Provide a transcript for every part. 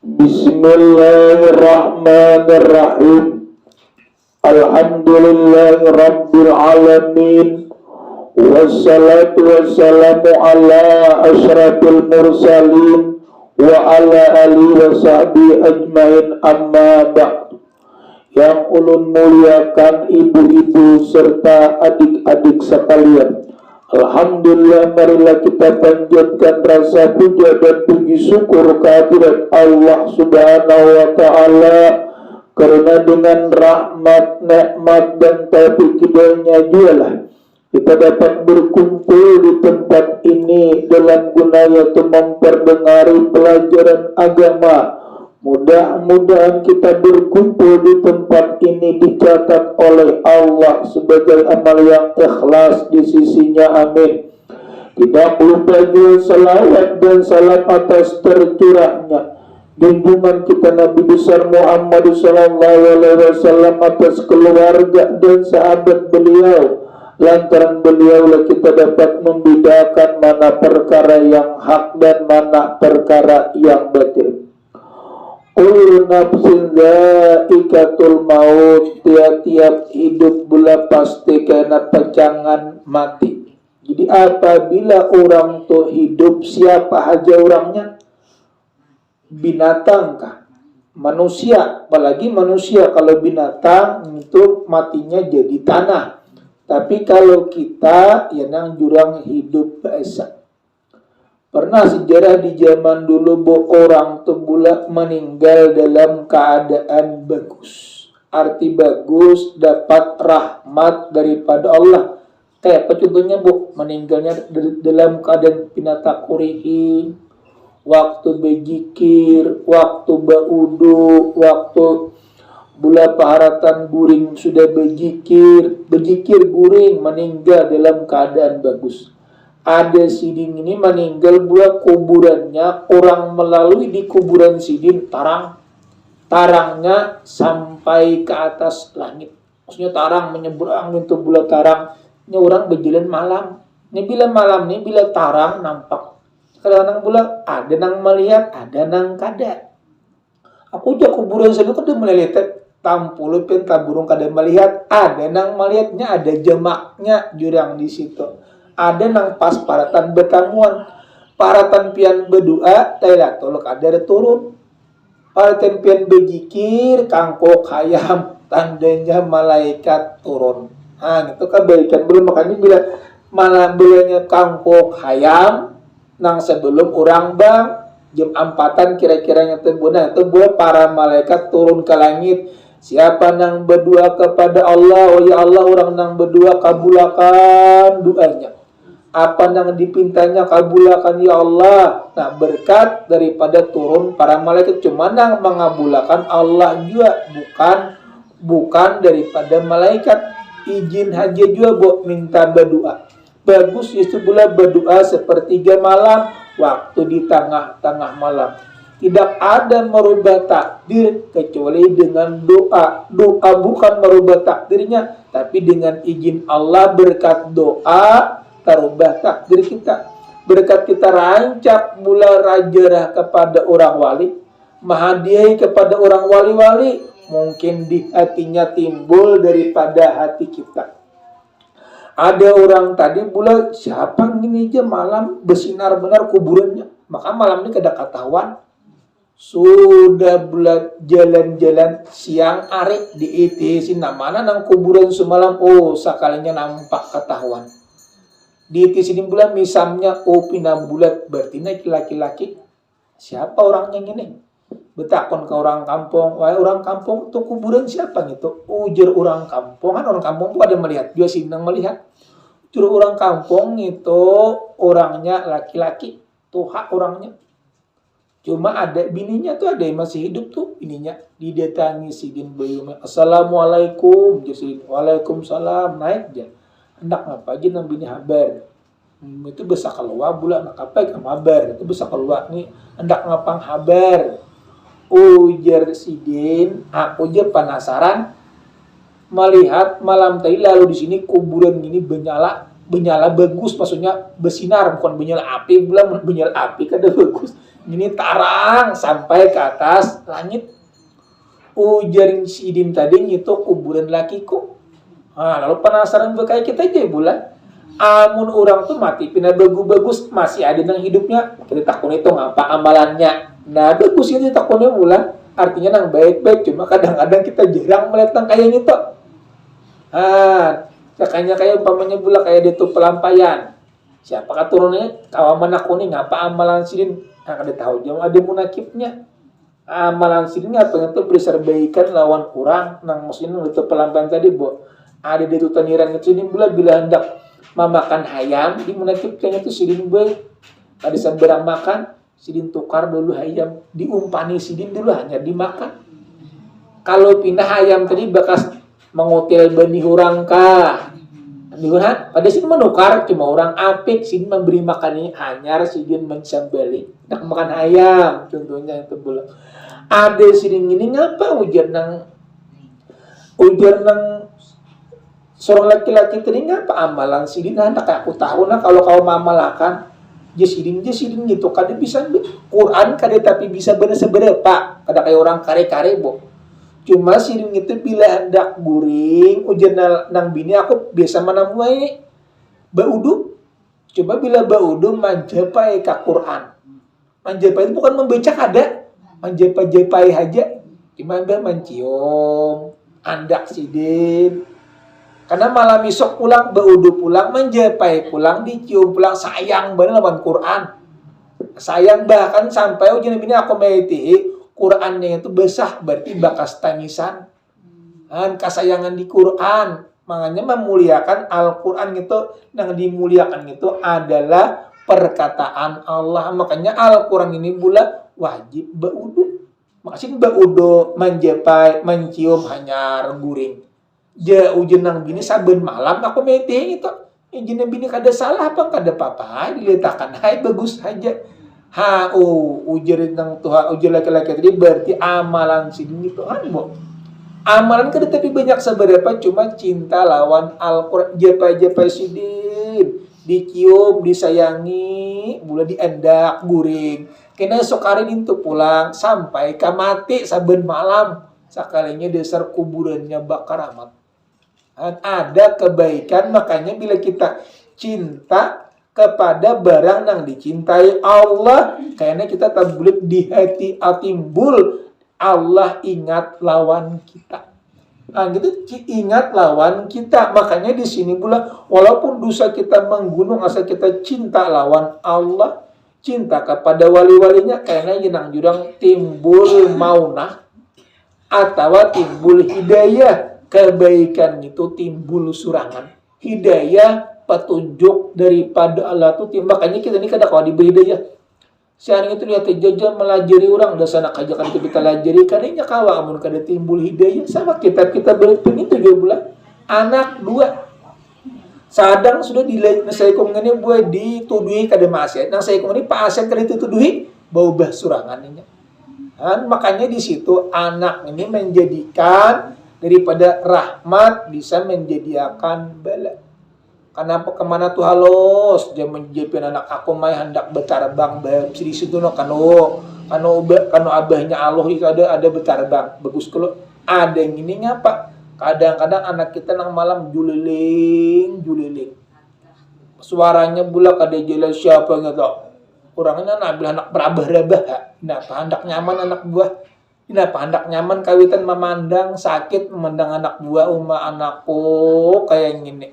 Bismillahirrahmanirrahim. Alhamdulillahi rabbil alamin. Wassalatu wassalamu ala asyrafil mursalin wa ala alihi wa sahbihi ajmain, amma ba'du. Yang ulun muliakan ibu-ibu serta adik-adik sekalian, alhamdulillah, marilah kita panjatkan rasa puja dan puji syukur kehadirat Allah Subhanahu wa taala, karena dengan rahmat, nikmat dan taufik hidayahnya jualah kita dapat berkumpul di tempat ini dalam guna yaitu memperdengari pelajaran agama. Mudah-mudahan kita berkumpul di tempat ini dicatat oleh Allah sebagai amal yang ikhlas di sisinya. Amin. Tidak lupa juga salawat dan salam atas tercurahnya junjungan kita Nabi besar Muhammad SAW, atas keluarga dan sahabat beliau. Lantaran beliau lah kita dapat membedakan mana perkara yang hak dan mana perkara yang batil. Kullu nafsin dha'iqatul maut, tiap-tiap hidup bula pasti kena pecangan mati. Jadi apabila orang tuh hidup, siapa aja orangnya? Binatang kah? Manusia, apalagi manusia. Kalau binatang itu matinya jadi tanah. Tapi kalau kita ya nang jurang hidup biasa. Pernah sejarah di zaman dulu orang tuh bula meninggal dalam keadaan bagus. Arti bagus, dapat rahmat daripada Allah. Kayak apa contohnya meninggalnya dalam keadaan pinatakurihi, waktu berzikir, waktu baudu, waktu bula paharatan guring sudah berzikir guring, meninggal dalam keadaan bagus. Ada sidin ini meninggal buat kuburannya, orang melalui di kuburan sidin, tarangnya sampai ke atas langit. Maksudnya tarang menyeberang itu bulat tarang. Ini orang berjalan malam. Ini bila malam ini bila tarang nampak. Kadang-kadang bulat ada nang melihat, ada nang kada. Aku jah kuburan sana kada melihat tampul pentaburung kada melihat, ada nang melihatnya, ada jamaknya jurang di situ. Ada nang pas paratan betamuan, paratan pian berdoa, taylah tolok ada turun. Paratan pian berzikir, kangkok hayam, tandanya malaikat turun. Itu kebaikan belum, makanya bila malah bilanya kangkok hayam, nang sebelum orang bang, jam 4-an kira-kiranya terbuna, itu buat para malaikat turun ke langit. Siapa nang berdoa kepada Allah, oh ya Allah, orang nang berdoa kabulakan doanya. Apa nang dipintanya kabulakan ya Allah. Nah, berkat daripada turun para malaikat, cuma nang mengabulakan Allah juga, bukan daripada malaikat. Izin haji juga minta berdoa. Bagus itu pula berdoa sepertiga malam, waktu di tengah-tengah malam. Tidak ada merubah takdir kecuali dengan doa. Doa bukan merubah takdirnya, tapi dengan izin Allah, berkat doa terubah takdir kita. Berkat kita rancak mula rajarah kepada orang wali, mahadiahi kepada orang wali-wali, mungkin di hatinya timbul daripada hati kita. Ada orang tadi pula, siapa gini aja malam bersinar benar kuburannya, maka malam ini kada ketahuan. Sudah bulat jalan-jalan siang hari di ITC namana nang kuburan semalam, oh sakalinya nampak ketahuan. Di sini bulan misalnya pinam bulat, berarti laki-laki. Siapa orangnya ini? Betakon ke orang kampung, wahai orang kampung, tuh kuburan siapa gitu? Ujar orang kampung, kan orang kampung tuh ada melihat, juga senang melihat. Ujar orang kampung itu orangnya laki-laki, tuh hak orangnya. Cuma ada bininya tuh, ada yang masih hidup tuh bininya. Didatangi sidin bayunya, assalamualaikum, jadi waalaikumsalam, naik aja. Hendak ngapa aja nang bini habar. Itu bisa keluar bulan nak apa habar. Itu bisa keluar nih hendak ngapang habar. Ujar sidin, aku aja penasaran melihat malam tadi lalu di sini kuburan ini bernyala. Benyala bagus, maksudnya bersinar, bukan benyala api, belum benyala api kada bagus. Ini tarang sampai ke atas langit. Ujarin sidin tadi itu kuburan lakiku. Lalu penasaran berkaya kita aja bulan. Amun orang tuh mati pindah bagus-bagus masih ada yang hidupnya, kita takut itu ngapa amalannya. Nah bagus itu takutnya bulan. Artinya nang baik-baik, cuma kadang-kadang kita jarang melihat nang kayak gitu. Makanya kayak umpamanya pula kayak itu pelampaian. Siapakah turunnya? Kawaman aku nih ngapa amalan sidin? Ada tahu jam ada munakibnya. Amalan sidin apa itu berserbaikan lawan kurang. Nang maksudnya itu pelampaian tadi bu. Ada di tutaniran itu sidin pula bila hendak memakan hayam di munakibnya itu sidin baik. Tadi seberang makan sidin tukar dulu hayam, diumpani sidin dulu hanya dimakan. Kalau pindah hayam tadi bekas mengutil benih orang kah? Lihat, pada sini menukar cuma orang apik, sini memberi makannya hanyar, sidin mencambali. Nak makan ayam, contohnya itu bola. Ada sidin ini ngapa ujar nang seorang laki-laki tadi ngapa amalan sidin anak aku tahu nah kalau kau mamalakan sidin gitu kada bisa Quran kada tapi bisa bener-bener pak kada kayak orang kare-kare bo. Cuma sidin itu bila hendak guring ujian nang bini aku biasa menamuai baudu. Coba bila baudu manjapai ke Quran. Manjapai itu bukan membaca kada, manjapai aja. Cuma mencium andak sidin. Karena malam esok pulang baudu pulang manjapai pulang dicium pulang sayang bener lawan Quran. Sayang bahkan sampai ujian bini aku meti Qurannya itu besar berarti bakas tangisan. Kesayangan di Quran. Makanya memuliakan Al-Quran itu yang dimuliakan itu adalah perkataan Allah. Makanya Al-Quran ini pula wajib baudu. Maksudnya baudu menjapai, mencium hanya guring. Ujian nang bini saben malam aku meti itu. Ujian bini kada salah apa kada apa-apa. Diletakkan hai bagus aja. Ujar tentang Tuhan, ujar laki-laki tadi berarti amalan sidin Tuhan bu. Amalan kan tapi banyak seberapa cuma cinta lawan Al-Quran japai sidin, dicium, disayangi, mula diendak guring. Kena sokari itu pulang sampai ke mati saben malam sekalinya dasar kuburannya bakar amat. Ada kebaikan makanya bila kita cinta kepada barang yang dicintai Allah, kayaknya kita tabulit di hati timbul Allah ingat lawan kita. Gitu ingat lawan kita. Makanya di sini pula walaupun dosa kita menggunung asal kita cinta lawan Allah, cinta kepada wali-walinya, kayaknya jenang jurang timbul maunah atau timbul hidayah. Kebaikan itu timbul surangan. Hidayah petunjuk daripada Allah itu makanya kita ini kada kau diberi hidayah. Sekarang itu lihat jajah melajari orang udah sana kajakan kita lajari kadanya kawa amun kada timbul hidayah sama kita berpin itu 7 bulan anak 2 sadang sudah dilai saya kong ini buat dituduhi kada maksiat nang saya kong ini pak aset kada dituduhi bau bah surangannya. Makanya di situ anak ini menjadikan daripada rahmat bisa menjadikan bala. Kenapa kemana tuh halos dia menjepin anak aku mai hendak bertarbang di situ no kanu abahnya Allah itu ada bertarbang bagus kalau ada yang ini ngapa kadang-kadang anak kita nang malam juliling suaranya bula kada jelas siapa gitu kurangnya anak berabah-rabah kenapa hendak nyaman anak buah kenapa hendak nyaman kawitan memandang sakit memandang anak buah anakku kayak gini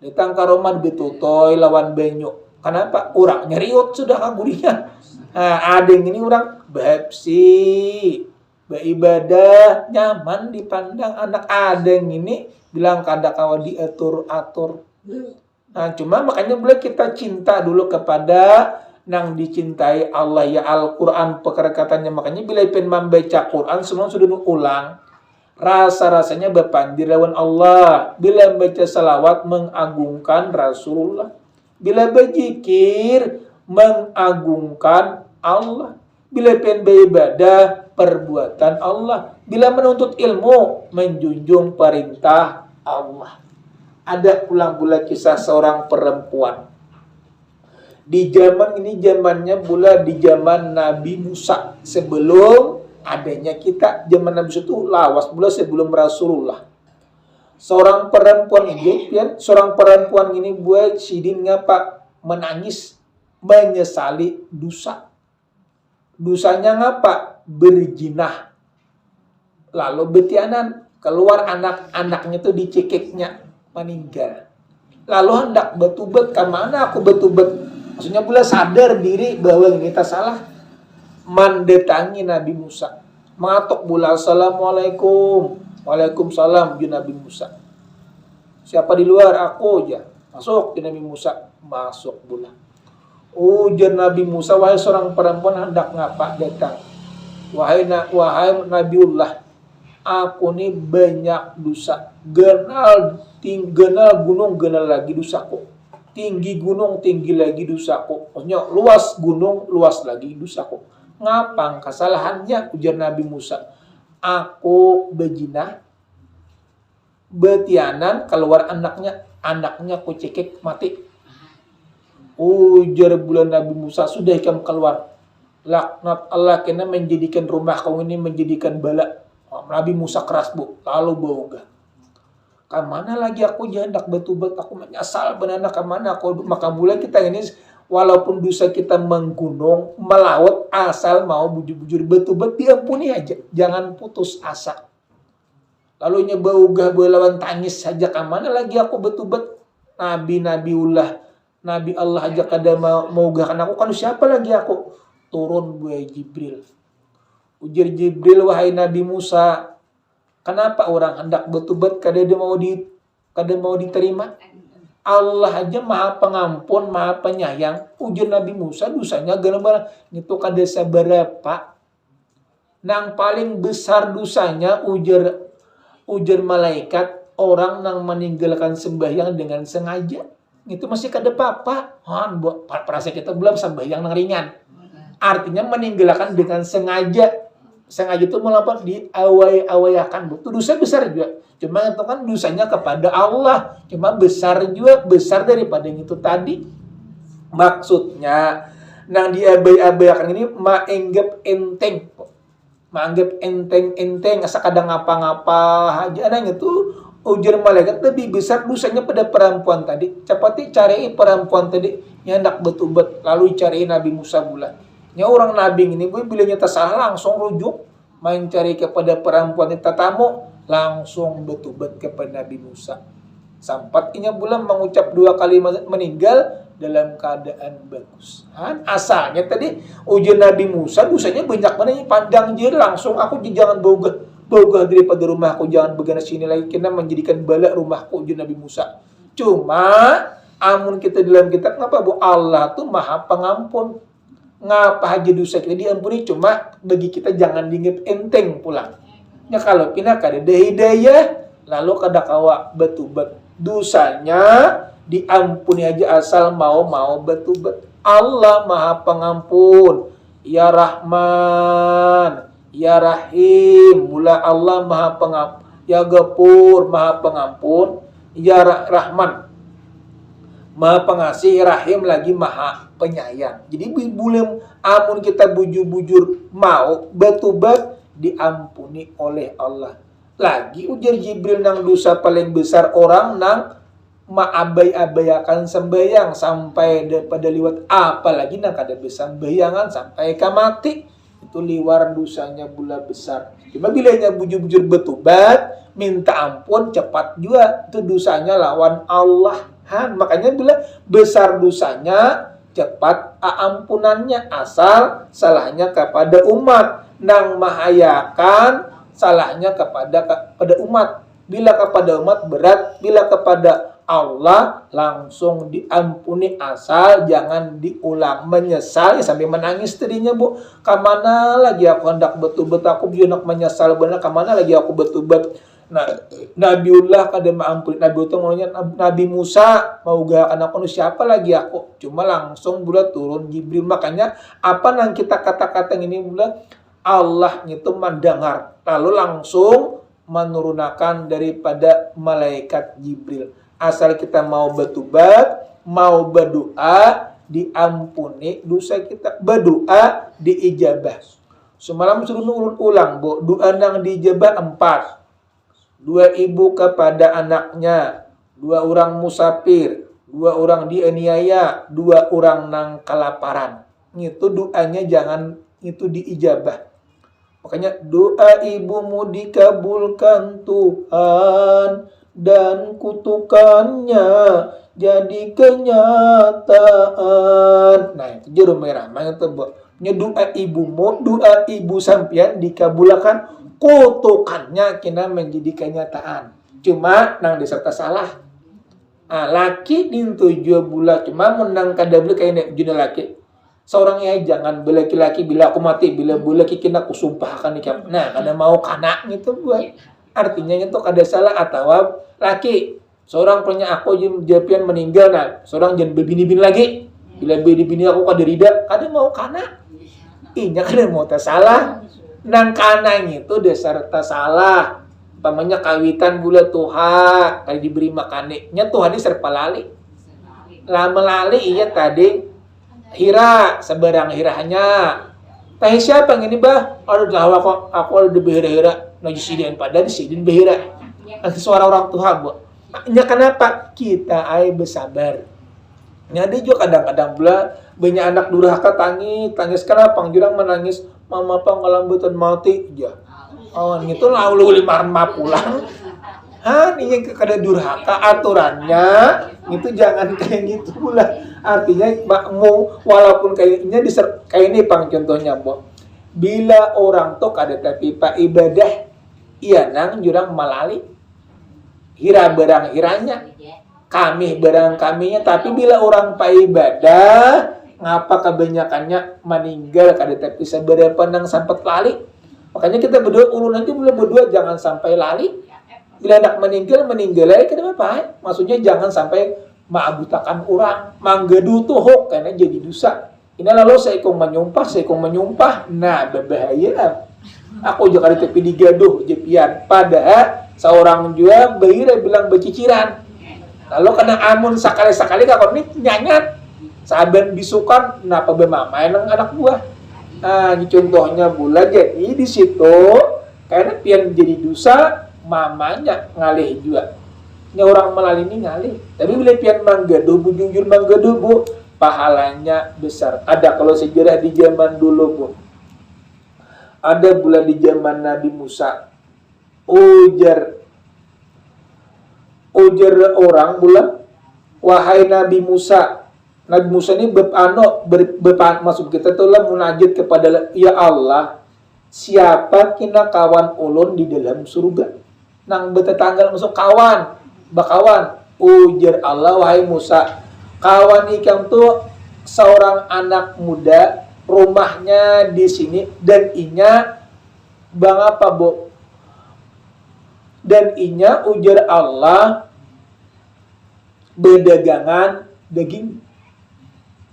datang ke rumah betutoy lawan banyu. Kenapa? Orang nyeriut sudah kagurinya. Ada yang ini orang babsi, beribadah, nyaman dipandang anak. Ada yang ini bilang kada kawa diatur-atur. Cuma makanya boleh kita cinta dulu kepada nang dicintai Allah ya Al-Quran perkataannya. Makanya bila pen membaca Quran semua sudah ulang. Rasa-rasanya berpandir lawan Allah. Bila baca salawat mengagungkan Rasulullah. Bila berzikir mengagungkan Allah. Bila beribadah perbuatan Allah. Bila menuntut ilmu menjunjung perintah Allah. Ada pulang pula kisah seorang perempuan. Di zaman ini zamannya pula di zaman Nabi Musa. Sebelum adanya kita, zaman Nabi Musa itu lawas pula sebelum Rasulullah. Seorang perempuan ini buat sidin ngapa? Menangis, menyesali dosa. Dosanya ngapa? Berjinah. Lalu betianan, keluar anak-anaknya tuh dicekiknya, meninggal. Lalu hendak betubet, kemana aku betubet? Maksudnya pula sadar diri bahwa kita salah. Mendatangi Nabi Musa. Mengatok pula, Assalamualaikum. Waalaikumsalam, ju Nabi Musa. Siapa di luar? Aku aja. Masuk, ju Nabi Musa. Masuk pula. Ujar Nabi Musa, wahai seorang perempuan hendak ngapa datang? Wahai Nabiullah, aku ni banyak dosa. Genal gunung, genal lagi dosaku. Tinggi gunung, tinggi lagi dosaku. Maksudnya luas gunung, luas lagi dosaku. Ngapang kesalahannya? Ujar Nabi Musa. Aku berjinah, betianan, keluar anaknya ku cekik mati. Ujar bulan Nabi Musa, sudah kamu keluar. Laknat Allah kena menjadikan rumah kau ini menjadikan bala. Nabi Musa keras bu, lalu boga. Kamana lagi aku hendak betubat, aku menyesal benar kamana aku. Maka mulai kita ini walaupun dosa kita menggunung, melawat, asal mau bujur-bujur betubat, diampuni aja. Jangan putus asa. Lalu nyebaugah belawan tangis saja, kamana lagi aku betubat. Nabi Allah aja kada mau gahkan aku, kan siapa lagi aku? Turun buai Jibril. Ujar Jibril, wahai Nabi Musa, kenapa orang hendak betubat kada mau diterima? Allah aja maha pengampun, maha penyayang. Ujar Nabi Musa, dosanya gara-gara itu kada seberapa. Nang paling besar dosanya ujar malaikat, orang nang meninggalkan sembahyang dengan sengaja. Itu masih kada apa-apa. Perasa kita belum sembahyang nang ringan. Artinya meninggalkan dengan sengaja. Sengaja itu melakukan diawai-awayakan. Itu dosa besar juga. Cuma itu kan dosanya kepada Allah. Cuma besar juga, besar daripada yang itu tadi. Maksudnya, nang diabai-abayakan ini menganggap enteng. Menganggap enteng-enteng. Asa kadang ngapa-ngapa aja. Nah itu ujar malaikat lebih besar dosanya pada perempuan tadi. Cepati cari perempuan tadi yang hendak betubat. Lalu cari Nabi Musa pula. Ya orang Nabi ini bila nyata salah langsung rujuk. Main cari kepada perempuan itu tamu. Langsung betubat kepada Nabi Musa. Sampatnya bulan mengucap 2 kali meninggal dalam keadaan bagus. Asalnya tadi ujian Nabi Musa dosanya banyak mana ini pandang je langsung aku jangan boga daripada rumahku, jangan begana sini lagi kena menjadikan bala rumahku ujian Nabi Musa. Cuma amun kita dalam kitab ngapa bu Allah tuh maha pengampun. Ngapa aja dosa kita diampuni, cuma bagi kita jangan dianggap enteng pula. Ya kalau pindah kada ada hidayah, lalu kada kawa betubat. Dosanya diampuni aja asal mau betubat. Allah maha pengampun, ya Rahman, ya Rahim. Mula Allah maha pengampun, ya Ghafur maha pengampun, ya Rahman maha pengasih, Rahim lagi maha penyayang. Jadi belum amun kita bujur-bujur mau betubat diampuni oleh Allah. Lagi ujar Jibril nang dosa paling besar orang nang maabai-abayakan sembahyang sampai pada liwat, apalagi nang kada bisa sembayangan sampai ke mati. Itu liwar dosanya bula besar. Cuma bila nya bujur-bujur betubat minta ampun cepat juga, itu dosanya lawan Allah. Makanya bila besar dosanya cepat ampunannya, asal salahnya kepada umat. Nang mahayakan salahnya kepada umat. Bila kepada umat berat, bila kepada Allah langsung diampuni, asal jangan diulang. Menyesal sampai menangis tadinya bu. Kamana lagi aku hendak betubat, aku hendak menyesal benar, kamana lagi aku betubat. Nah, Nabiullah kada maampuni. Nabi Musa mau gak anak siapa lagi aku? Cuma langsung bulat turun Jibril. Makanya apa nang kita kata-kata ini bulat Allah itu mendengar, lalu langsung menurunkan daripada malaikat Jibril. Asal kita mau bertobat, mau berdoa, diampuni dosa kita. Berdoa diijabah. Semalam suruh ulang, Bu. Doa nang diijabah 4. 2 ibu kepada anaknya, 2 orang musafir, 2 orang dianiaya, 2 orang nang kelaparan. Itu doanya jangan itu diijabah. Makanya doa ibumu dikabulkan Tuhan dan kutukannya jadi kenyataan. Nah, itu juru merah. Itu doa ibumu, doa ibu sampian dikabulkan, kutukannya kena menjadi kenyataan. Cuma nang diserta salah. Laki dintujuh bulan cuma menang kadablu kayak juna laki. Seorang ya jangan bila laki-laki bila aku mati, bila kikina aku sumpahkan nikah. Nah, kada mau kanak gitu buat. Artinya itu kada salah atau laki. Seorang punya aku japian meninggal nah, seorang jangan berbini-bini lagi. Bila bini-bini aku kada rida, kada mau kanak. Inya kada mau salah. Nang kanang itu dasar salah. Pamannya kawitan bula Tuhan, kali diberi makannya Tuhan ini serpa lali. Lama lali iya tadi hira seberang hiranya. Tah siapa yang ini bah? Aduh dah aku ada di behira-hira. Najisidin pada disidin behira. Suara orang Tuhan bu. Nya kenapa? Kita ay bersabar. Nya dia juga kadang-kadang pula banyak anak durhaka tangis kenapa? Jurang menangis. Mama pang kelambutan mati aja. Oh, gitu lah ulu lima pulang. Ini kada durhaka aturannya. Itu jangan kayak gitu pula. Artinya makmu walaupun kayaknya kayak ini pang contohnya, Bu. Bila orang tuh kada tapi pak ibadah iya nang jurang malali. Hira berang hiranya. Kami berang kaminya tapi bila orang pak ibadah ngapa kebanyakannya meninggal kada tapi seberapa nang sampai lali. Makanya kita berdoa nanti mulai berdoa jangan sampai lali. Bila anak meninggal aja kenapa? Maksudnya jangan sampai maabutakan orang. Manggedu tuh hok karena jadi dosa. Ini lalu saya kong menyumpah. Nah, berbahaya. Aku juga ada tepi digaduh jepian. Padahal seorang juga bahira bilang beciciran. Lalu kena amun sakali-sakali kakak ini nyanyat. Saban bisukan kenapa bermamai nang anak buah. Nah, ini contohnya pula jadi di situ karena pian jadi dosa mamanya ngalih juga. Ini orang melalui ini ngalih. Tapi bila pian manggaduh bujung manggaduh bu, pahalanya besar. Ada kalau sejarah di zaman dulu bu. Ada pula di zaman Nabi Musa. Ujar orang pula, wahai Nabi Musa. Nabi Musa ini masuk kita tuh lah munajat kepada ya Allah, siapa kina kawan ulun di dalam surga. Nang betetanggal masuk bakawan. Ujar Allah, wahai Musa, kawan ikam tuh seorang anak muda, rumahnya di sini dan inya bang apa bu? Dan inya ujar Allah berdagangan daging.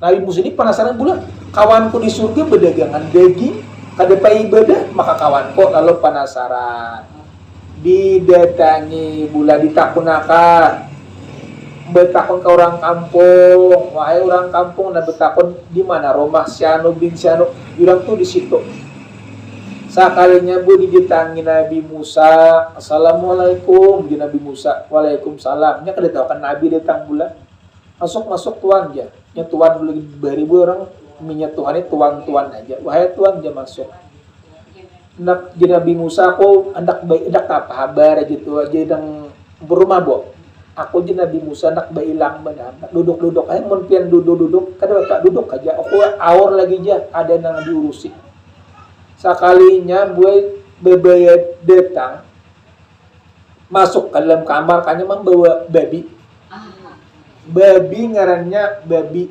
Nabi Musa ini penasaran pula, kawanku di surga berdagangan daging, kada pai ibadah, maka kawanku lalu penasaran. Didatangi pula ditakunakan. Betakun ke orang kampung, wahai orang kampung, nah betakun di mana rumah Syanu bin Syanu, bilang tuh di situ. Sakalinya bu didatangi Nabi Musa, assalamualaikum, di Nabi Musa, waalaikumsalam. Nya kada tahu kan Nabi datang pula. Masuk tuan aja. Nya tuan dulu beribu orang minyak Tuhan ini tuan aja. Wahai tuan aja masuk. Nak jadi Nabi Musa aku hendak apa kabar gitu aja yang berumah bo. Aku jadi Nabi Musa hendak bailang benar. Duduk aja mun pian duduk kada bapak duduk aja. Aku aur lagi aja ada nang diurusi. Sakalinya buat bebayat datang masuk ke dalam kamar kanya membawa babi. Babi ngarannya babi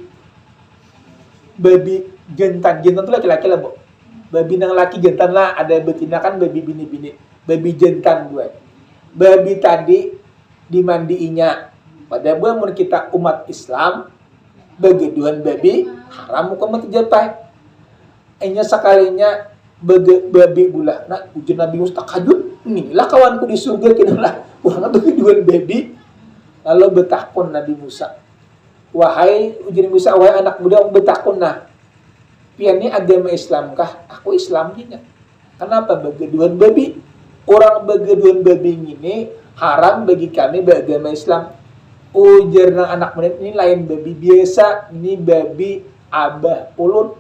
jantan itu laki-laki lah bu. Babi nang laki jantan lah, ada betina kan babi bini-bini. Babi jantan buat. Babi tadi dimandiinya. Pada buah mun kita umat Islam begeduan babi haram hukum terjapai. Enya sekalinya babi gula. Nah, ujian Nabi Musa takajud. Inilah kawanku di surga kinalah. Wah begeduan babi. Lalu betakun Nabi Musa. Wahai ujar Musa, wahai anak muda, betakun nah. Pian ini agama Islam kah? Aku Islam juga. Kenapa begaduhan babi? Orang begaduhan babi ini haram bagi kami beragama Islam. Ujar anak muda ini lain babi biasa, ini babi abah ulun.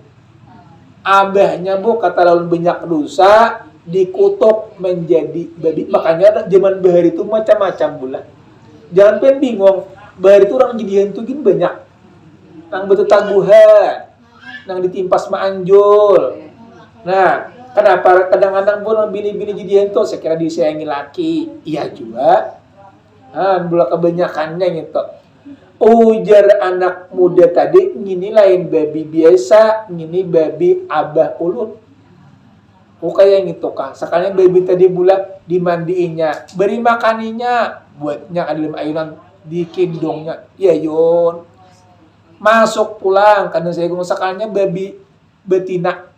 Abahnya bu kata lawan banyak dosa dikutuk menjadi babi. Makanya zaman bahar itu macam-macam bulan. Jangan pengen bingung. Bahar itu orang jadi hantu gini banyak. Nang betul tangguhan, nang ditimpas maanjul. Nah, kenapa kadang-kadang pun bini-bini jadi hantu? Saya kira disayangi laki. Iya juga. Nah, bola kebanyakannya gitu. Ujar anak muda tadi, ini lain babi biasa, ini babi abah ulun. Kayak gitu kah? Sekalian baby tadi bulat dimandiinnya, beri makaninya, buatnya ada dalam ayunan di kindongnya. Ya Yun, masuk pulang karena saya ngomong sekalinya baby betina,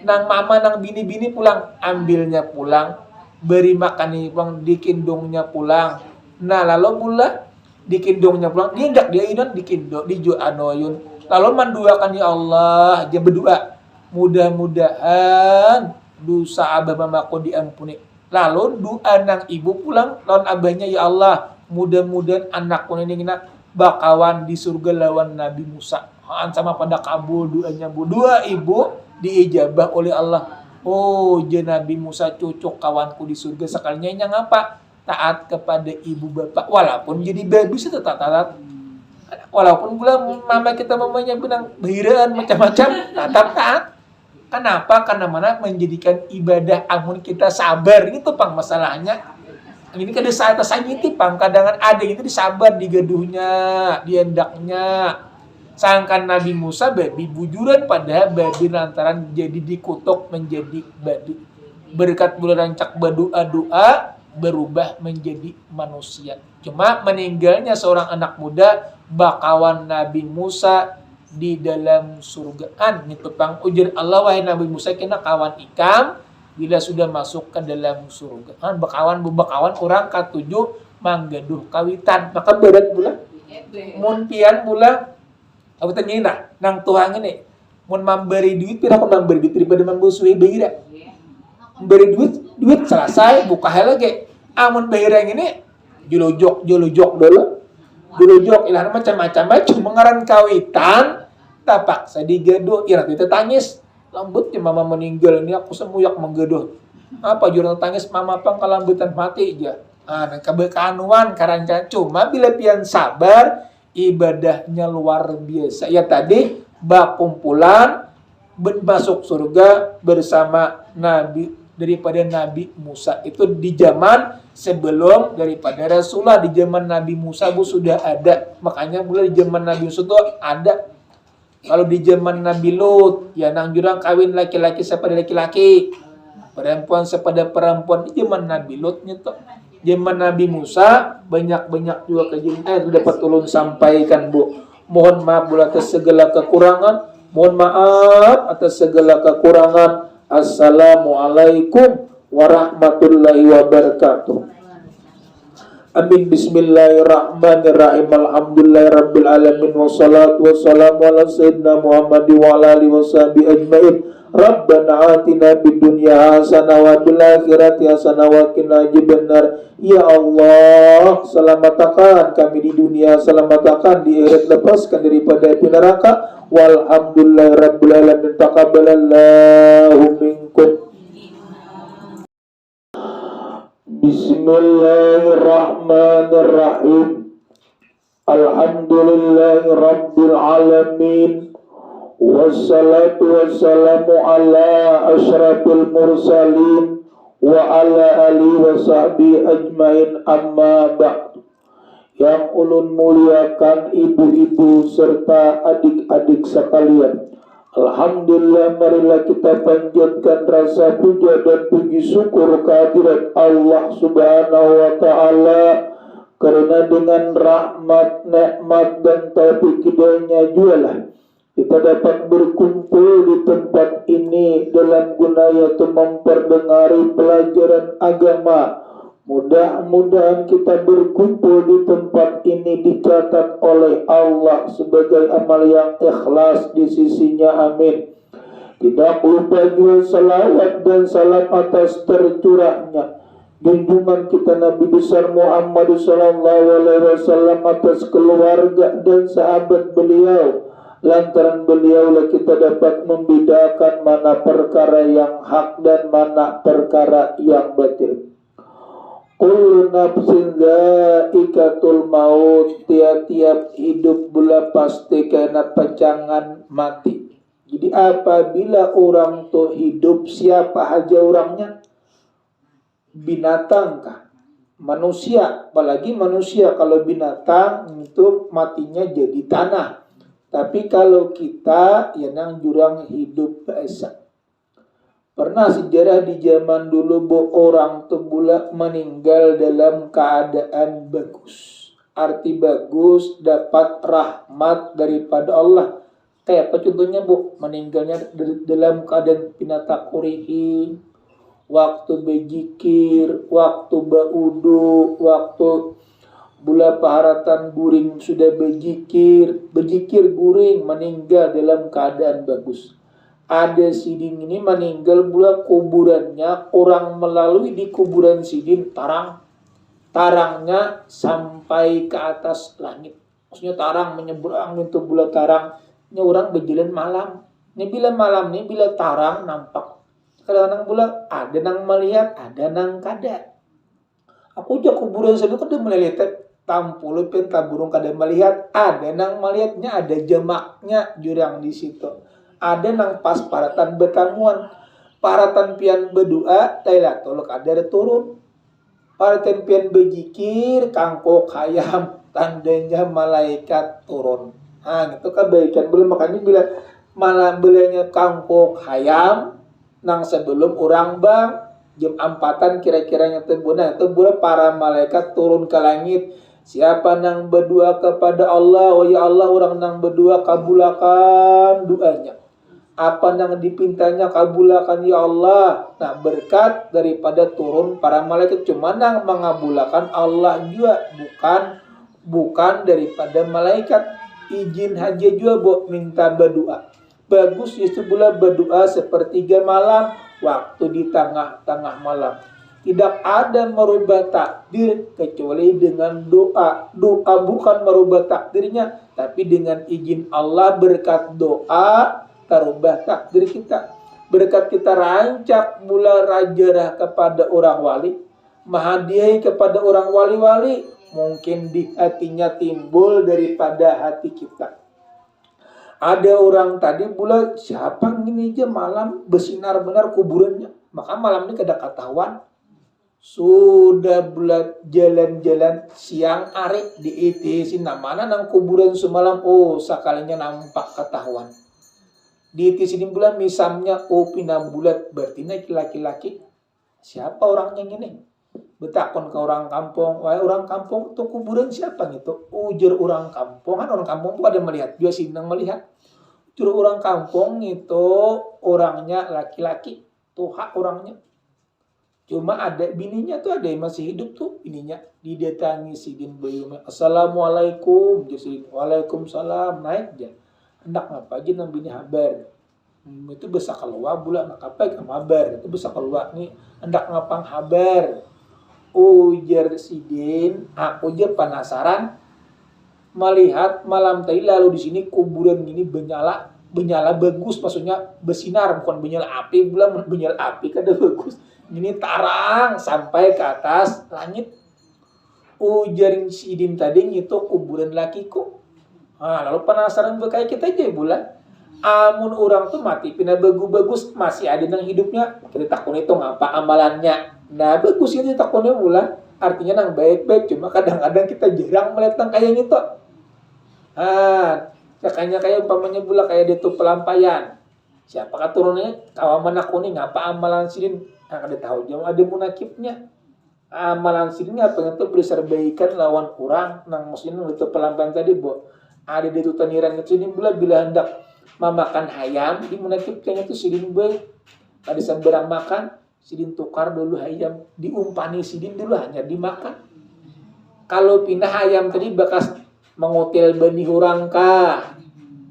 nang mama nang bini-bini pulang, ambilnya pulang, beri makani pulang di kindongnya pulang. Nah lalu bulat di kindongnya pulang, diindak dia ayunan di kindong, di anoyun. Lalu manduakan ya Allah, dia berdua, mudah-mudahan dosa abah mamaku diampuni. Lalu doa nang ibu pulang lawan abahnya, ya Allah mudah-mudahan anakku ini bakawan di surga lawan Nabi Musa. Sama pada kabul doanya bu. Dua ibu diijabah oleh Allah. Oh Nabi Musa cocok kawanku di surga. Sekalinya yang apa? Taat kepada ibu bapak. Walaupun jadi babi itu tetap taat. Walaupun pula mama kita mamanya benang bahiraan macam-macam tetap taat. Kenapa? Karena mana menjadikan ibadah amun kita sabar. Itu pang masalahnya. Ini kan saat-saat itu pang. Kadang ada itu disabar digaduhnya, diendaknya. Sangkan Nabi Musa babi bujuran pada babi lantaran jadi dikutuk menjadi babi. Berkat bulan rancak berdoa-doa berubah menjadi manusia. Cuma meninggalnya seorang anak muda bakawan Nabi Musa di dalam surgaan. Itu pang ujar Allah, wahai Nabi Musa kena kawan ikam bila sudah masuk ke dalam surgaan. Bakawan orang katujuh manggaduh kawitan. Maka berat pula mun pian pula kawitan nyina nang tuang ini mun memberi duit pira kon memberi duit daripada membusuhi bahira. Memberi duit selesai buka hal lagi. Amun bahira ini jolojok dulu. Jolojok ilah macam-macam mengaran kawitan tapak sadigaduh ira kita tangis lambutnya mama meninggal ini aku semuyak menggaduh apa jurang tangis mama pang kalambutan mati aja kebekanuan karancan cuma bila pian sabar ibadahnya luar biasa ya tadi bakumpulan masuk surga bersama Nabi daripada Nabi Musa itu di zaman sebelum daripada Rasulullah. Di zaman Nabi Musa sudah ada, makanya mulai di zaman Nabi Musa itu ada. Kalau di zaman Nabi Lut ya nang jurang kawin laki-laki sepada laki-laki, perempuan sepada perempuan. Di zaman Nabi Lut itu zaman Nabi Musa banyak juga kejadian dapat ulun sampaikan bu. Mohon maaf atas segala kekurangan. Mohon maaf atas segala kekurangan. Assalamualaikum warahmatullahi wabarakatuh. Amin. Bismillahirrahmanirrahim. Alhamdulillahirabbil alamin wassalatu wassalamu ala sayyidina Muhammad wa ala alihi washabihi ajmain. Rabbana atina fid dunya hasanah wa fil akhirati hasanah wa qina adzabannar. Ya Allah, selamatkan kami di dunia, selamatkan di akhirat, lepaskan daripada api neraka. Walhamdulillahirabbil alamin. Taqabbalallahu minkum. Bismillahirrahmanirrahim. Alhamdulillahirabbil alamin. Wassalatu wassalamu ala asyrafil mursalin wa ala alihi wa sahbihi ajmain, amma ba'du. Yang ulun muliakan ibu-ibu serta adik-adik sekalian, alhamdulillah, marilah kita panjatkan rasa puja dan puji syukur kehadirat Allah Subhanahu wa taala, karena dengan rahmat, nikmat dan taufik hidayahnya jualah kita dapat berkumpul di tempat ini dalam guna yaitu memperdengari pelajaran agama, Mudah-mudahan kita berkumpul di tempat ini dicatat oleh Allah sebagai amal yang ikhlas di sisinya. Amin. Tidak lupa juga salawat dan salam atas tercurahnya junjungan kita Nabi besar Muhammad sallallahu alaihi wasallam atas keluarga dan sahabat beliau. Lantaran beliaulah kita dapat membedakan mana perkara yang hak dan mana perkara yang batil. Kullu nafsin dha'iqatul maut, tiap-tiap hidup bula pasti kena pecangan mati. Jadi apabila orang tuh hidup, siapa aja orangnya? Binatang kah? Manusia, apalagi manusia. Kalau binatang itu matinya jadi tanah. Tapi kalau kita ya nang jurang hidup biasa. Pernah sejarah di zaman dulu orang tuh bula meninggal dalam keadaan bagus. Arti bagus dapat rahmat daripada Allah. Kayak apa contohnya meninggalnya dalam keadaan pinatakurihi, waktu berzikir, waktu baudu, waktu bula paharatan guring sudah berzikir guring, meninggal dalam keadaan bagus. Ada sidin ini meninggal bula kuburannya, orang melalui di kuburan sidin tarangnya sampai ke atas langit. Maksudnya tarang menyeberang itu bula tarangnya orang berjalan malam. Ini bila malam ini bila tarang nampak. Kadang-kadang bula ada nang melihat, ada nang kada. Aku aja kuburan saya kada melihat tampul pentaburung kada melihat, ada nang melihatnya, ada jamaknya jurang di situ. Ada nang pas paratan betamuan, paratan pian berdoa, tailah tolok ada turun. Paratan pian berzikir, kangkok hayam, tandanya malaikat turun. Itu kebaikan belum, makanya bila malam belanya kangkok hayam, nang sebelum orang bang jam 4-an kira-kiranya terbuna itu para malaikat turun ke langit. Siapa nang berdoa kepada Allah, oh ya Allah, orang nang berdoa kabulakan doanya. Apa nang dipintanya kabulakan ya Allah. Nah, berkat daripada turun para malaikat cuma nang mengabulakan Allah juga, bukan daripada malaikat. Izin haja juga minta berdoa. Bagus itu pula berdoa sepertiga malam, waktu di tengah-tengah malam. Tidak ada merubah takdir kecuali dengan doa. Doa bukan merubah takdirnya, tapi dengan izin Allah berkat doa terubah takdir kita. Berkat kita rancak mula rajarah kepada orang wali, menghadiahi kepada orang wali-wali, mungkin di hatinya timbul daripada hati kita. Ada orang tadi pula siapa gini aja malam bersinar benar kuburannya, maka malam ini kada ketahuan. Sudah bulat jalan-jalan siang hari di ITC mana nang kuburan semalam, sekalinya nampak ketahuan. Di ITC ini bulan misalnya pinam bulat berarti laki-laki. Siapa orangnya ini? Betakon ke orang kampung, wah orang kampung tuh kuburan siapa gitu? Ujar orang kampung, kan orang kampung tuh ada melihat, juga sinang melihat. Ujar orang kampung itu orangnya laki-laki, tuh hak orangnya. Cuma ada bininya tuh, ada yang masih hidup tuh bininya. Didatangi sidin bayu, assalamualaikum, jadi waalaikumsalam, naik aja. Hendak ngapa aja nang bini habar. Itu bisa keluar bulan nak apa kabar, itu bisa keluar nih hendak ngapang habar. Ujar sidin, aku aja penasaran melihat malam tadi lalu di sini kuburan ini benyala bagus, maksudnya bersinar, bukan benyala api, bulan benyala api kada bagus. Ini tarang sampai ke atas langit. Ujar sidin tadi itu kuburan lakiku. Lalu penasaran berkaya kita aja bulan. Amun orang tuh mati pindah bagus masih ada nang hidupnya, kita takun itu ngapa amalannya. Nah bagus itu takunnya bulan, artinya nang baik-baik, cuma kadang-kadang kita jarang melihat nang kayak gitu. Makanya kayak umpamanya bulan kayak dia tuh pelampayan. Siapakah turunnya kawaman aku nih ngapa amalan sidin, ada tahu jauh ada munakibnya. Amalan sidin apa itu berserbaikan lawan orang nang maksudnya itu pelampayan tadi ada di tutaniran itu ini bila hendak memakan hayam di munakibkannya itu sidin baik. Tadi sembarang makan Sidin tukar dulu ayam, diumpani sidin dulu hanya dimakan. Kalau pindah ayam tadi bekas mengotil benih orang kah?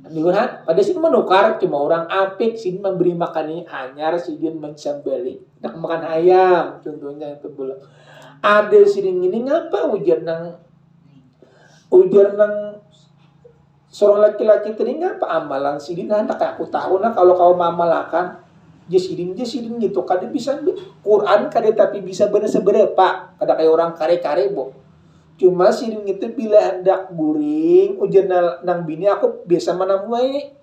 Lihat, pada sidin menukar cuma orang apik, sidin memberi makannya hanyar, sidin mencembeli. Nak makan ayam, contohnya itu belum. Ada sidin ini ngapa ujar nang seorang laki-laki tadi ngapa amalan sidin nak aku tahu nah kalau kau mamalakan sidin gitu kada bisa Quran kada tapi bisa bener seberapa kada kayak orang kare-kare bo. Cuma sidin itu bila hendak guring ujar nang bini aku biasa menamuai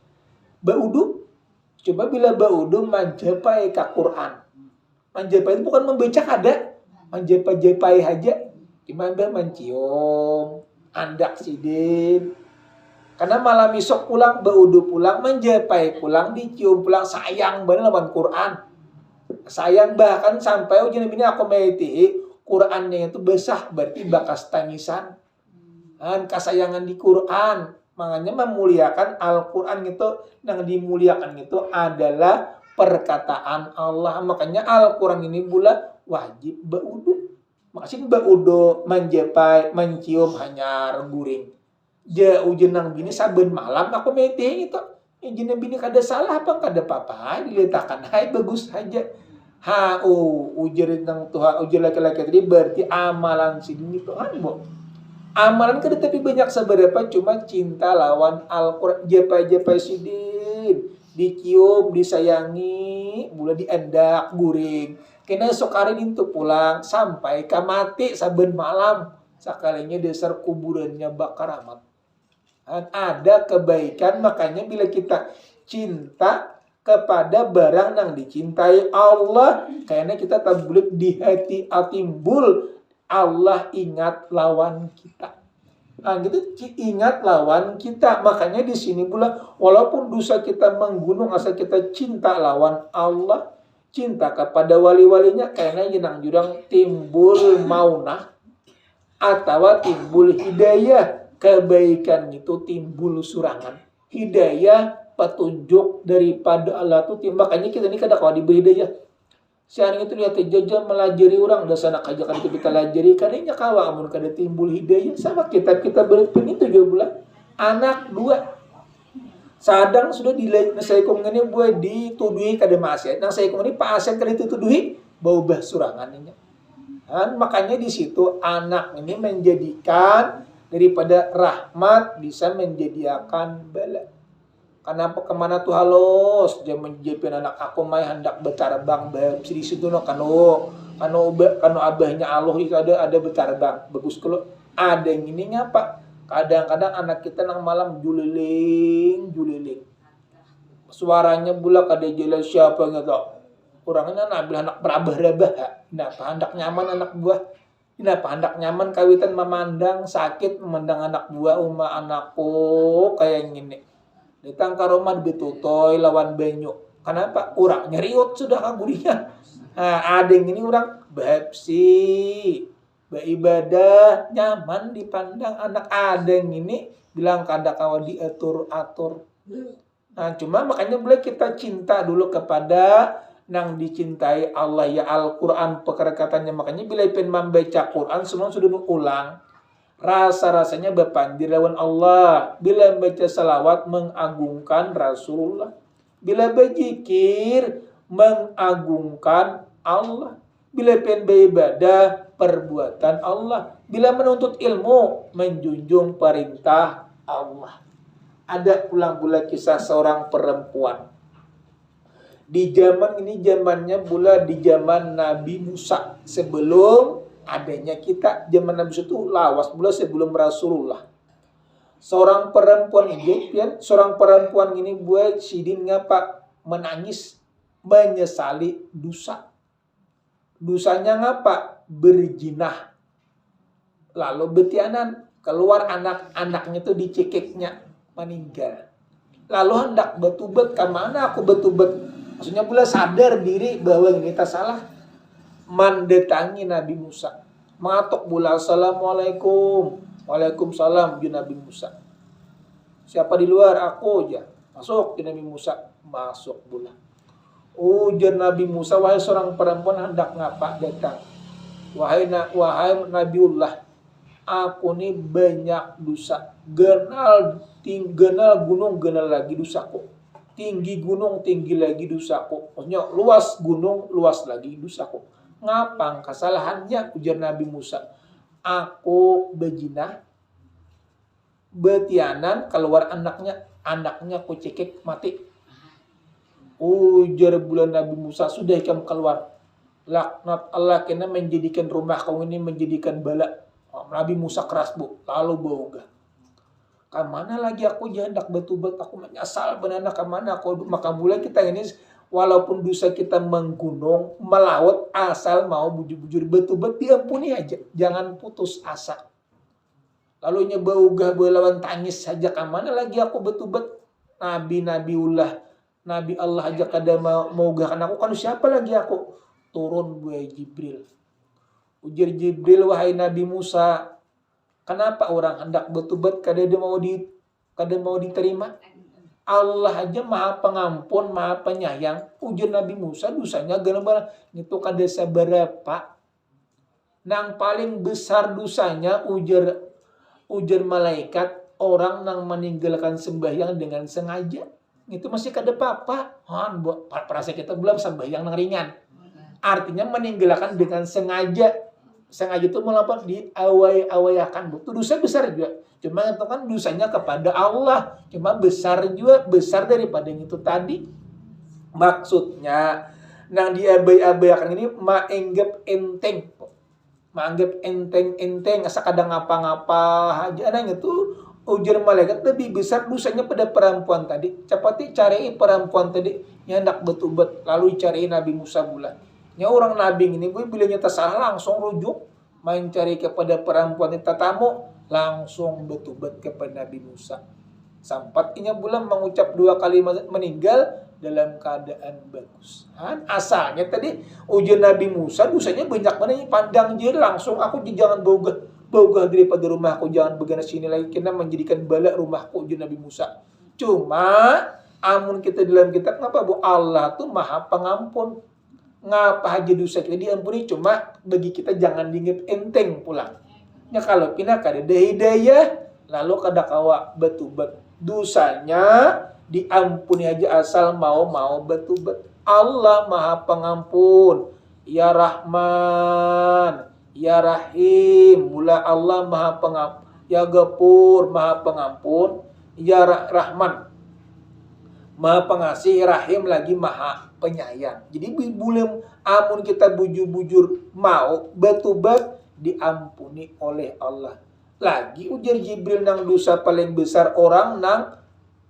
baudu. Coba bila baudu manjapai ka Quran. Manjapai itu bukan membaca kada, manjapai aja. Cuma mencium andak sidin. Karena malam esok pulang, baudu pulang, menjapai pulang, dicium pulang, sayang bener lawan Quran. Sayang bahkan sampai ujian ini aku meti Qurannya itu besar berarti bakas tangisan. Dan kesayangan di Quran. Makanya memuliakan Al-Quran itu, yang dimuliakan itu adalah perkataan Allah. Makanya Al-Quran ini pula wajib baudu. Maksudnya baudu, menjapai, mencium, hanya guring. Ja ujian nang bini saben malam aku mete itu. Ujian nang bini kada salah apa kada apa-apa, diletakkan hai bagus aja. Ujian nang Tuhan, ujian laki-laki tadi berarti amalan sidin Tuhan, bo. Amalan kada tapi banyak seberapa cuma cinta lawan Al-Qur'an, japai sidin, dicium, disayangi, mula diendak guring. Kena esok hari itu pulang sampai ka mati saben malam. Sakalinya dasar kuburannya bakar amat. Ada kebaikan, makanya bila kita cinta kepada barang yang dicintai Allah, kayaknya kita tabulik di hati atimbul Allah ingat lawan kita. Nah, gitu ingat lawan kita. Makanya di sini pula walaupun dosa kita menggunung asal kita cinta lawan Allah, cinta kepada wali-walinya, kayaknya jenang jurang timbul maunah atau timbul hidayah. Kebaikan itu timbul surangan. Hidayah, petunjuk daripada Allah itu makanya kita ini kada kawa diberi hidayah. Sekarang itu lihat jajah melajari orang dan sana kajakan kita lajari kadanya kawa amun kada timbul hidayah sama kita berpin itu juga pula anak dua sadang sudah saya kong ini buat dituduhi kada maksiat. Nang saya kong ini pak aset kada dituduhi bau bah surangannya. Dan makanya di situ anak ini menjadikan daripada rahmat bisa menjadikan bala. Kenapa kemana tuh halos? Dia menjepin anak aku mai hendak bertarbang di situ no kanu abahnya Allah itu ada bertarbang. Bagus kalau ada yang ini ngapa? Kadang-kadang anak kita nang malam juliling. Suaranya bula kada jelas siapa gitu. Orangnya nabil anak berabah-rabah. Kenapa hendak nyaman anak buah? Kenapa hendak nyaman kawitan memandang sakit memandang anak buah anakku kayak gini. Datang ke rumah ditutoy lawan banyu. Kenapa? Orang nyeriut sudah kaburinya. Ada yang ini orang babsi, beribadah, nyaman dipandang anak. Ada yang ini bilang kada kawa diatur-atur. Nah, cuma makanya boleh kita cinta dulu kepada nang dicintai Allah ya Al-Quran perkataannya. Makanya bila pen membaca Quran semua sudah ulang. Rasa-rasanya berpandir lawan Allah. Bila membaca salawat mengagungkan Rasulullah. Bila berzikir mengagungkan Allah. Bila pen beribadah perbuatan Allah. Bila menuntut ilmu menjunjung perintah Allah. Ada pula kisah seorang perempuan. Di zaman ini zamannya pula di zaman Nabi Musa. Sebelum adanya kita, zaman Nabi Musa itu lawas pula sebelum Rasulullah. Seorang perempuan ini buat sidin ngapa? Menangis, menyesali dosa. Dosanya ngapa? Berjinah. Lalu betianan, keluar anak-anaknya itu dicekiknya, meninggal. Lalu hendak betubat, kemana aku betubat? Maksudnya pula sadar diri bahwa ini tak salah. Mendatangi Nabi Musa. Mengatok pula, Assalamualaikum. Waalaikumsalam, Nabi Musa. Siapa di luar? Aku aja. Masuk ke Nabi Musa. Masuk pula. Ujar Nabi Musa, wahai seorang perempuan hendak ngapa datang? Wahai Nabiullah, aku nih banyak dosa. Genal gunung, genal lagi dosaku. Tinggi gunung, tinggi lagi dosaku. Maksudnya luas gunung, luas lagi dosaku. Ngapang kesalahannya? Ujar Nabi Musa. Aku bejina, betianan, keluar anaknya aku cekik mati. Ujar bulan Nabi Musa, sudah kamu keluar. Laknat Allah kena menjadikan rumah kamu ini menjadikan bala. Nabi Musa keras bu, lalu boga. Kamana lagi aku hendak betul-betul aku menyesal benar kamana aku maka mulai kita ini walaupun dosa kita menggunung melaut asal mau bujur-bujur betul-betul diampuni aja, jangan putus asa. Lalu nyebaugah belawan tangis saja kamana lagi aku betul-betul Nabi Allah aja kada mau gahkan aku kan siapa lagi aku turun buai Jibril. Ujar Jibril, wahai Nabi Musa, kenapa orang hendak betul-betul kada mau diterima? Allah aja maha pengampun, maha penyayang. Ujar Nabi Musa, dosanya gara-gara itu kada seberapa. Nang paling besar dosanya ujar malaikat orang nang meninggalkan sembahyang dengan sengaja. Itu masih kada apa-apa. Perasa kita belum sembahyang nang ringan. Artinya meninggalkan dengan sengaja. Sengaja itu melakukan diawai-awayakan. Itu dosa besar juga. Cuma itu kan dosanya kepada Allah. Cuma besar juga. Besar daripada yang itu tadi. Maksudnya, nang diabai-abayakan ini maanggap enteng. Maanggap enteng-enteng. Asa kadang ngapa-ngapa aja. Nah itu ujar malaikat lebih besar dosanya pada perempuan tadi. Cepati cari perempuan tadi. Yang hendak betul-betul. Lalu cari Nabi Musa bulan. Ya orang Nabi ini gue bila nyata salah langsung rujuk main cari kepada perempuan tatamu langsung betubat kepada Nabi Musa. Sampatnya bulan mengucap 2 kalimat meninggal dalam keadaan bagus. Asalnya tadi ujian Nabi Musa dosanya banyak mana pandang dia langsung aku jangan bauga daripada rumahku jangan begana sini lagi kena menjadikan balak rumahku ujian Nabi Musa. Cuma amun kita dalam kitab kenapa bu Allah tuh maha pengampun. Ngapa aja dosa kita diampuni cuma bagi kita jangan dianggap enteng pulang. Ya kalau pindah kada ada hidayah lalu kada kawa betubat dosanya diampuni aja asal mau betubat. Allah maha pengampun, ya Rahman, ya Rahim. Mula Allah maha pengampun, ya Ghafur maha pengampun, ya Rahman maha pengasih, Rahim lagi maha penyayang. Jadi belum amun kita bujur-bujur mau betubat diampuni oleh Allah. Lagi ujar Jibril nang dosa paling besar orang nang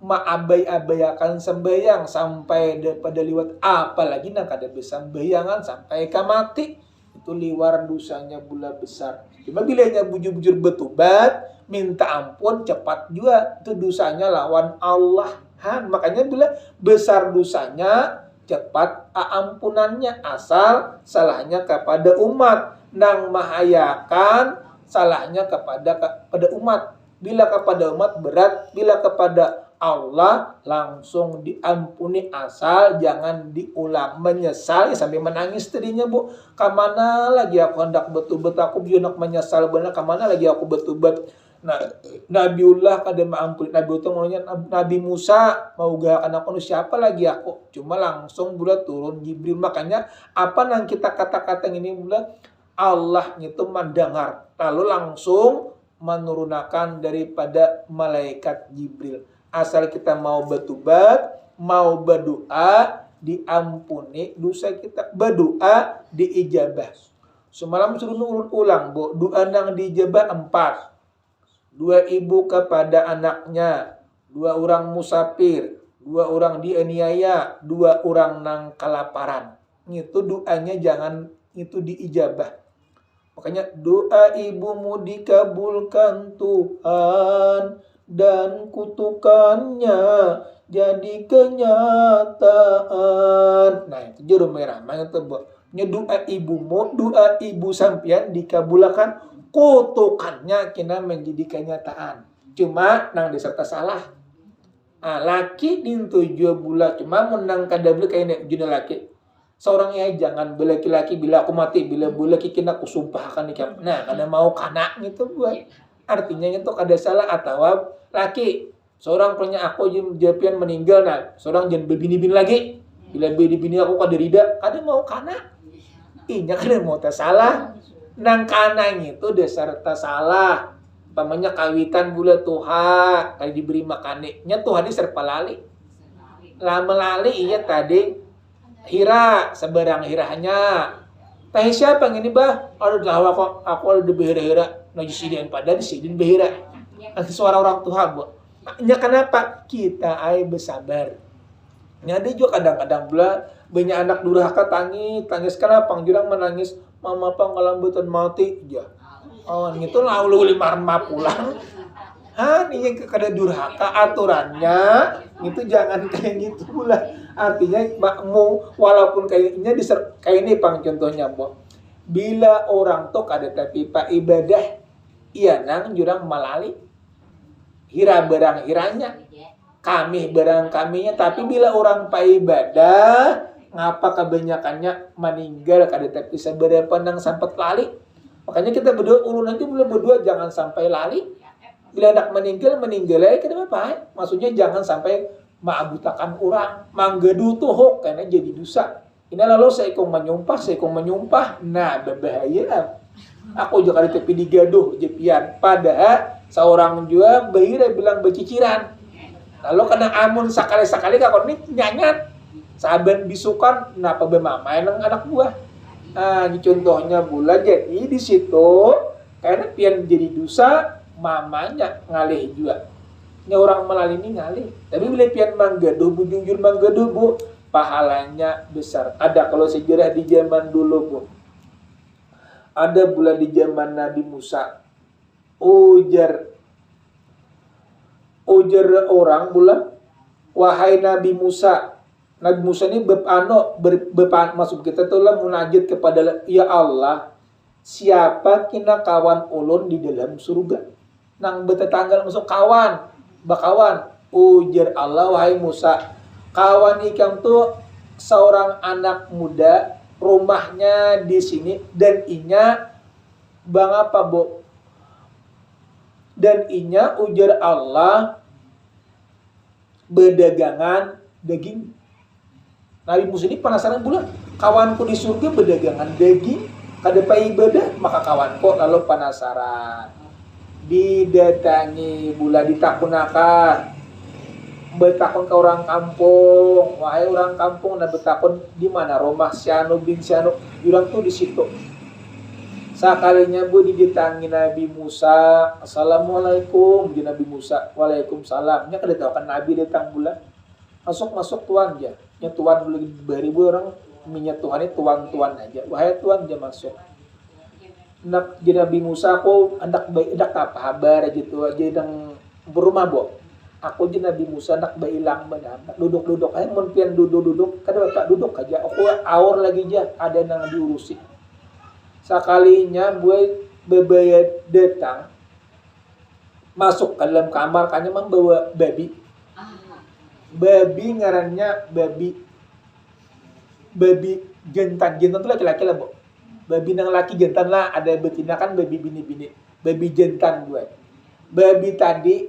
maabai-abayakan sembahyang sampai pada liwat apalagi nang kada bisa sembayangan sampai ke mati. Itu liwar dosanya bula besar. Cuma bila nya bujur-bujur betubat minta ampun cepat juga itu dosanya lawan Allah. Makanya bila besar dosanya cepat ampunannya asal salahnya kepada umat nang mahayakan salahnya kepada umat. Bila kepada umat berat, bila kepada Allah langsung diampuni asal jangan diulang menyesal sampai menangis tadinya bu kamana lagi aku hendak betul-betul aku hendak menyesal benar kamana lagi aku betul-betul. Nah, Nabiullah kada maampuni. Nabi Musa mau gakan aku siapa lagi aku. Cuma langsung bulat turun Jibril. Makanya apa nang kita kata-kata ini bulat Allah itu mendengar. Lalu langsung menurunkan daripada malaikat Jibril. Asal kita mau betubat, mau berdoa, diampuni dosa kita. Berdoa diijabah. Semalam suruh ulang, bu. Doa nang diijabah 4. 2 ibu kepada anaknya, 2 orang musafir, 2 orang dianiaya, 2 orang nang kelaparan. Itu doanya jangan itu diijabah. Makanya doa ibumu dikabulkan Tuhan dan kutukannya jadi kenyataan. Nah itu juru merah. Doa ibumu, doa ibu sampian dikabulkan kutukannya kena menjadi kenyataan. Cuma nang diserta salah. Laki dintuju bula cuma menang kadablu kayak juna laki. Seorang ya jangan bela laki-laki bila aku mati bila bula kikin aku sumpahkan nikah. Nah, kada mau kanak gitu buat. Artinya itu kada salah atau laki. Seorang punya aku japian meninggal nah, seorang jangan berbini-bini lagi. Bila bini-bini aku kada rida, kada mau kanak. Inya kada mau tak salah. Nang kanang itu dasar tak salah. Pamannya kawitan bula Tuhan, kali diberi makannya Tuhan ini serpa lali. Lama lali iya tadi hira seberang hiranya. Tah siapa yang ini bah? Ada tahu aku ada di behira-hira. Najisidian pada disidin behira. Suara orang Tuhan bu. Nya kenapa? Kita ay bersabar. Nya ada juga kadang-kadang pula banyak anak durhaka tangis kenapa? Jurang menangis, mama pang kelambutan mati aja. Oh, gitu lalu 5 pulang. Ini kada durhaka aturannya itu jangan kayak gitu pula. Artinya makmu walaupun kayaknya kayak ini pang contohnya, Bu. Bila orang tuh kada tapi pak ibadah iya nang jurang malali. Hira berang hiranya. Kami berang kaminya tapi bila orang pak ibadah ngapa kebanyakannya meninggal kada tapi seberapa nang sampai lali. Makanya kita berdoa nanti boleh berdoa jangan sampai lali. Bila anak meninggal ya kenapa? Maksudnya jangan sampai maabutakan orang. Manggedu tuh hok karena jadi dosa. Ini lalu saya menyumpah. Nah, berbahaya. Aku juga di tepi digaduh jepian. Padahal seorang juga bahira bilang beciciran. Lalu kena amun sakali-sakali kakak ini nyanyat. Saban bisukan kenapa bemamain anak buah. Ini contohnya pula jadi di situ karena pian jadi dosa mamanya ngalih juga. Ini orang melalui ini ngalih. Tapi bila pian manggaduh bujungjur manggaduh bu pahalanya besar. Ada kalau sejarah di zaman dulu bu. Ada pula di zaman Nabi Musa. Ujar orang pula wahai Nabi Musa. Nabi Musa ini masuk kita tuh lah munajat kepada ya Allah siapa kina kawan ulun di dalam surga nang betetanggal masuk bakawan ujar Allah wahai Musa kawan ikam tuh seorang anak muda rumahnya di sini dan inya bang apa bu dan inya ujar Allah berdagangan daging. Nabi Musa ini penasaran pula, kawanku di surga berdagangan daging, kada pai ibadah, maka kawanku lalu penasaran. Didatangi pula ditakunakan. Betakun ke orang kampung, wahai orang kampung, dan betakun di mana rumah Syanu bin Syanu, bilang tuh di situ. Sakalinya bu didatangi Nabi Musa, assalamualaikum, di Nabi Musa, waalaikumsalam. Nya kada tahu kan Nabi datang pula. Masuk tuan aja. Nya tuan boleh beribu orang minyak Tuhan ini tuan aja. Wahai tuan dia masuk. Nak jadi Nabi Musa aku hendak apa kabar gitu aja yang berumah bo. Aku jadi Nabi Musa hendak bailang benar. Duduk aja mun pian duduk kada bapak duduk aja. Aku aur lagi aja ada nang diurusi. Sakalinya buat bebayat datang masuk ke dalam kamar kanya membawa babi. Babi ngarannya babi jantan tuh laki-laki lah bu. Babi nang laki jantan lah ada betina kan babi bini babi jantan gue. Babi tadi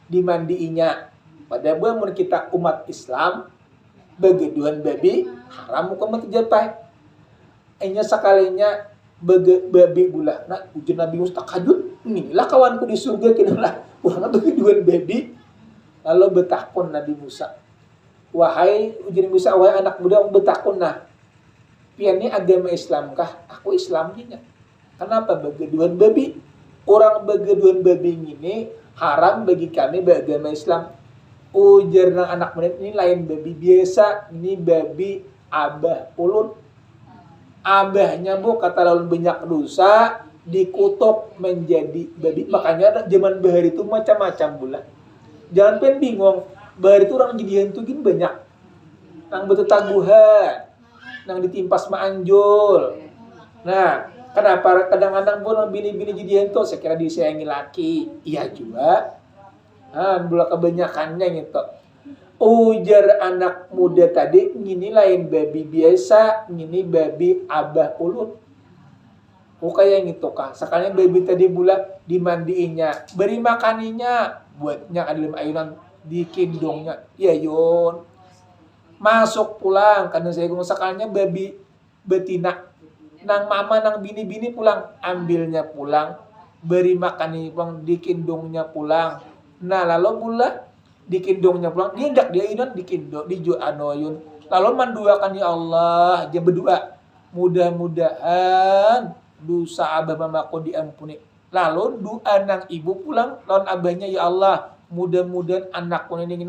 dimandiinya. Padahal mun kita umat Islam begeduan babi haram hukum terjapai. Enya sekalinya babi gula. Nah ujian Nabi Musa takajud. Inilah kawanku di surga kinalah. Wah begeduan babi. Lalu betakun Nabi Musa. Wahai ujian Musa, wahai anak muda betakun nah. Pian ini agama Islam kah? Aku Islam juga. Kenapa begeduan babi? Orang begeduan babi ini haram bagi kami beragama Islam. Ujar nang anak muda ini lain babi biasa, ini babi abah ulun. Abahnya bu kata lalu banyak dosa dikutuk menjadi babi. Makanya zaman bahari itu macam-macam bulan. Jangan pengen bingung, bahari itu orang jadi hantu gini banyak. Nang betetaguhan, nang ditimpas maanjul. Nah, kenapa kadang-kadang pun bini-bini jadi hantu, saya kira disayangi laki. Iya juga. Nah, bola kebanyakannya gitu. Ujar anak muda tadi, ini lain babi biasa, ini babi abah ulun. Oh kayak gitu kah. Sekalian baby tadi bulat dimandiinnya, beri makaninya, buatnya ada dalam ayunan dikindongnya. Ya Yun, masuk pulang karena saya sekalinya baby betina, nang mama nang bini-bini pulang, ambilnya pulang, beri makani pulang, dikindongnya pulang. Nah lalu bulat dikindongnya pulang, diindak dia ayunan dikindong, dijual anoyun. Lalu menduakan ya Allah, dia berdoa, mudah-mudahan dosa abah mamaku diampuni. Lalu doa nang ibu pulang lawan abahnya, ya Allah, mudah-mudahan anakku ini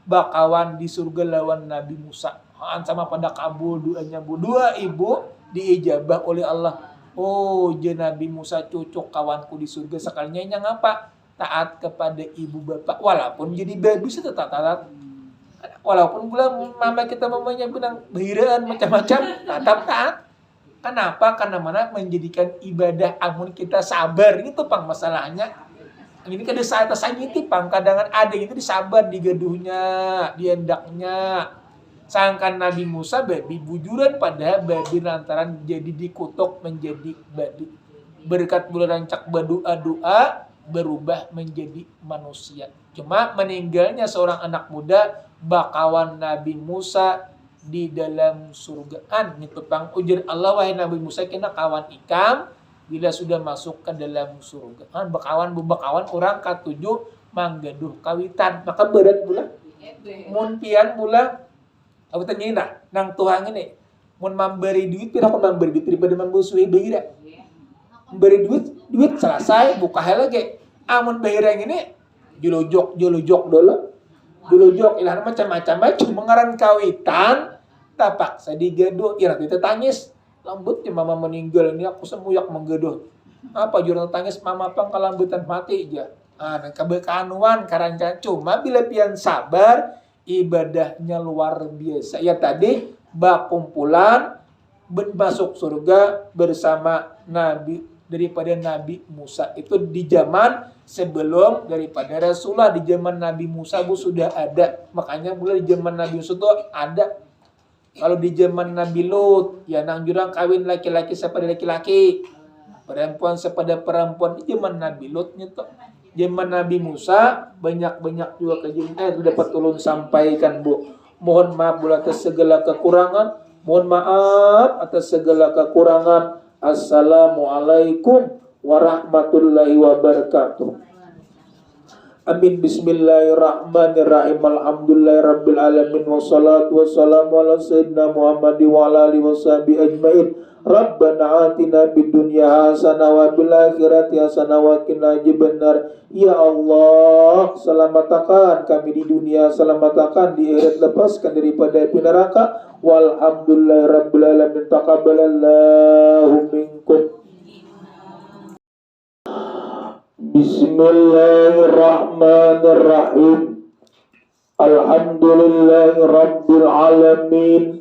bakawan di surga lawan Nabi Musa. Sama pada kabul doanya bu. Dua ibu diijabah oleh Allah. Oh, je Nabi Musa cocok kawanku di surga sekalinya yang apa? Taat kepada ibu bapak. Walaupun jadi babi tetap taat. Walaupun pula mama kita mamanya benang bahiraan macam-macam, tetap taat. Kenapa? Karena mana menjadikan ibadah amun kita sabar itu pang masalahnya. Ini kada saat sanyiti pang kadangan ada itu disabar digaduhnya, diendaknya. Sangkan Nabi Musa babi bujuran pada babi lantaran jadi dikutuk menjadi babi. Berkat bulan rancak berdoa-doa berubah menjadi manusia. Cuma meninggalnya seorang anak muda bakawan Nabi Musa di dalam surgaan. Itu pang ujar Allah, wahai Nabi Musa kena kawan ikam bila sudah masuk ke dalam surgaan. Bakawan orang katujuh manggaduh kawitan. Maka berat pula muntian pula kawitan nyina nang Tuhan ini mun memberi duit pira kon memberi duit daripada membusuhi bahira. Memberi duit selesai buka hal lagi. Amun bahira ini julujok dulu. Julujok ilah macam-macam cuma ngaran kawitan tapak sadigaduh ya nanti tangis lambutnya mama meninggal ini aku semuyak menggaduh apa jurang tangis mama pang kalambutan mati aja dan kebekanuan karancan cuma bila pian sabar ibadahnya luar biasa ya tadi bakumpulan masuk surga bersama Nabi daripada Nabi Musa itu di zaman sebelum daripada Rasulullah. Di zaman Nabi Musa sudah ada, makanya mulai di zaman Nabi Musa itu ada. Kalau di zaman Nabi Lut ya nang jurang kawin laki-laki sepada laki-laki, perempuan sepada perempuan. Di zaman Nabi Lut itu zaman Nabi Musa banyak juga kejadian dapat ulun sampaikan bu. Mohon maaf atas segala kekurangan. Mohon maaf atas segala kekurangan. Assalamualaikum warahmatullahi wabarakatuh. Amin. Bismillahirrahmanirrahim. Alhamdulillahirabbil alamin wassalatu wassalamu ala sayyidina Muhammad wa ala alihi washabihi ajmain. Rabbana atina fid dunya hasanah wa fil akhirati hasanah wa qina adzabannar. Ya Allah, selamatkan kami di dunia, selamatkan di akhirat, lepaskan daripada api neraka. Walhamdulillahirabbil alamin. Taqabbalallahu minkum. Bismillahirrahmanirrahim. Alhamdulillahirabbil alamin.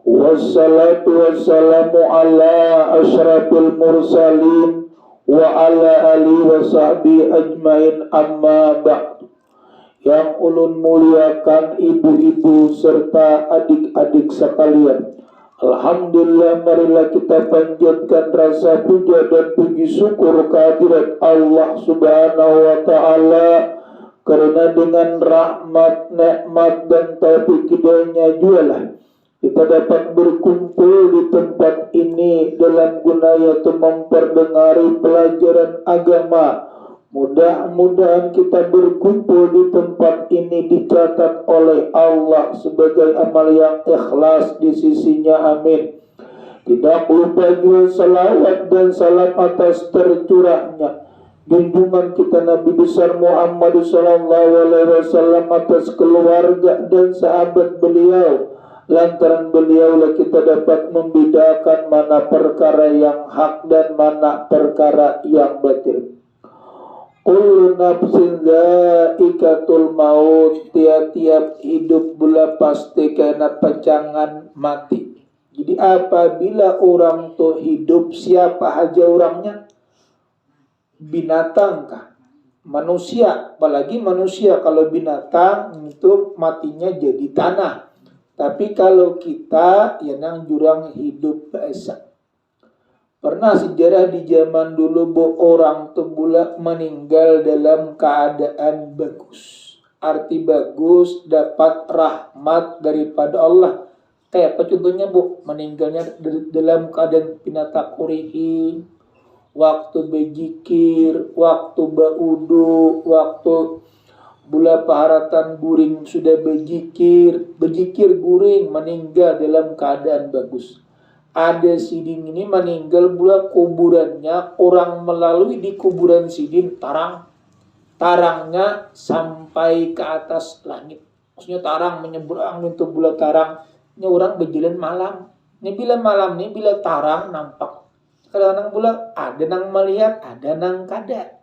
Wassalatu wassalamu ala asyrafil mursalin wa ala alihi wa sahbihi ajmain, amma ba'du. Yang ulun muliakan ibu-ibu serta adik-adik sekalian, alhamdulillah, marilah kita panjatkan rasa puja dan puji syukur kehadirat Allah Subhanahu wa taala, karena dengan rahmat, nikmat dan taufik hidayahnya jualah kita dapat berkumpul di tempat ini dalam guna yaitu memperdengari pelajaran agama. Mudah-mudahan kita berkumpul di tempat ini dicatat oleh Allah sebagai amal yang ikhlas di sisinya. Amin. Tidak lupa juga salawat dan salam atas tercurahnya junjungan kita Nabi besar Muhammad SAW atas keluarga dan sahabat beliau. Lantaran beliaulah kita dapat membedakan mana perkara yang hak dan mana perkara yang batil. Kullu nafsin dha'iqatul maut. Tiap-tiap hidup bula pasti kena pacangan mati. Jadi apabila orang tu hidup, siapa aja orangnya? Binatang kah? manusia, apalagi manusia. Kalau binatang itu matinya jadi tanah. Tapi kalau kita ya nang jurang hidup biasa. Pernah sejarah di zaman dulu orang tuh bula meninggal dalam keadaan bagus. Arti bagus dapat rahmat daripada Allah. Kayak apa contohnya bu? Meninggalnya dalam keadaan pinatakurihi, waktu berzikir, waktu baudu, waktu bula paharatan guring sudah berzikir guring meninggal dalam keadaan bagus. Ada sidin ini meninggal bula kuburannya orang melalui di kuburan sidin tarangnya sampai ke atas langit. Maksudnya tarang menyeberang itu bula tarangnya orang berjalan malam. Ini bila malam ini bila tarang nampak. Kadang-kadang bula ada nang melihat, ada nang kada.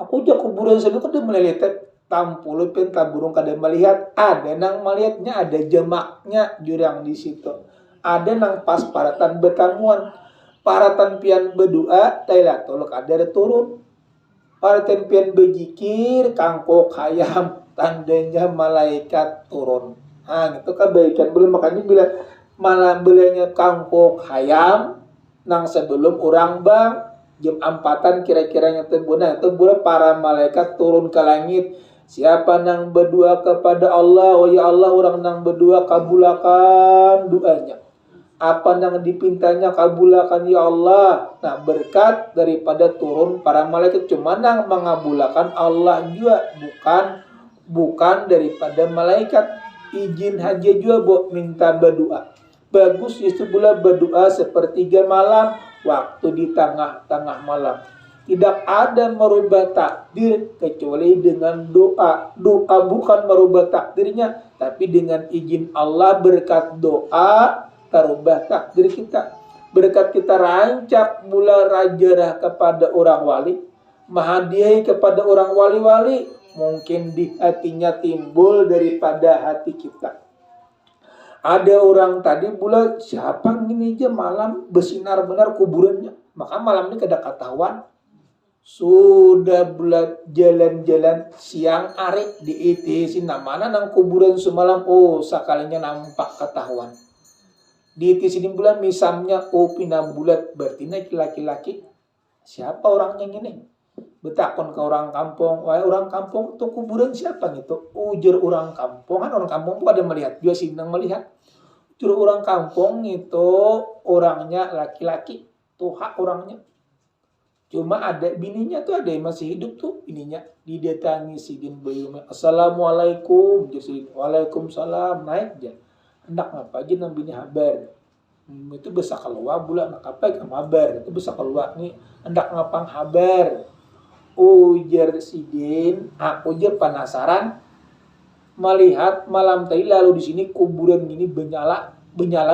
Aku jak kuburan sana kada melihat tampul pentaburung kada melihat, ada nang melihatnya, ada jamaknya jurang di situ. Ada nang pas paratan betamuan, paratan pian berdoa, tailah tolok ada turun. Paratan pian berzikir, kangkok hayam, tandanya malaikat turun. Nah, itu kebaikan belum, makanya bila malam belanya kangkok hayam nang sebelum orang bang jam 4-an kira-kiranya terbuna itu boleh para malaikat turun ke langit. Siapa nang berdoa kepada Allah, oh ya Allah, orang nang berdoa kabulakan doanya. Apa nang dipintanya kabulakan ya Allah. Nah, berkat daripada turun para malaikat cuma nang mengabulakan Allah juga, bukan daripada malaikat. Izin haja juga bu minta berdoa. Bagus itu pula berdoa sepertiga malam, waktu di tengah-tengah malam. Tidak ada merubah takdir kecuali dengan doa. Doa bukan merubah takdirnya, tapi dengan izin Allah berkat doa terubah takdir kita. Berkat kita rancak mula rajarah kepada orang wali, menghadiahi kepada orang wali-wali, mungkin di hatinya timbul daripada hati kita. Ada orang tadi pula siapa gini aja malam bersinar benar kuburannya, maka malam ini kada ketahuan. Sudah bulat jalan-jalan siang hari di ITC mana nang kuburan semalam, oh sekalinya nampak ketahuan. Di ITC ini bulan misalnya oh pinam bulat berarti laki-laki. Siapa orangnya gini? Betakon ke orang kampung, wah orang kampung tuh kuburan siapa gitu? Ujar orang kampung, kan orang kampung tuh ada melihat, juga senang melihat. Ujar orang kampung itu orangnya laki-laki, tuh hak orangnya. Cuma ada bininya tuh ada yang masih hidup tuh bininya. Didatangi sidin bayume, assalamualaikum, jadi waalaikumsalam, naik aja. Hendak ngapa aja nang bini habar. Itu bisa keluar bulan nak apa ke habar, itu bisa keluar nih hendak ngapang habar. Ujar sidin, aku aja penasaran melihat malam tadi lalu di sini kuburan ini benyala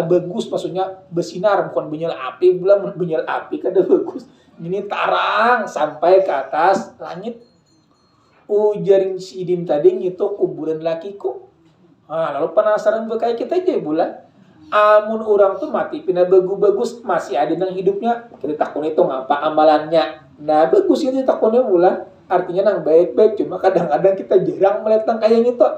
bagus, maksudnya bersinar, bukan benyala api, bulan benyala api kada bagus. Ini tarang sampai ke atas langit. Ujar sidin tadi itu kuburan lakiku. Nah, lalu penasaran berkaya kita aja bulan. Amun orang tuh mati pindah bagus masih ada nang hidupnya, kita takun itu ngapa amalannya. Nah bagus itu takunnya bulan, artinya nang baik-baik, cuma kadang-kadang kita jarang melihat nang kayak gitu.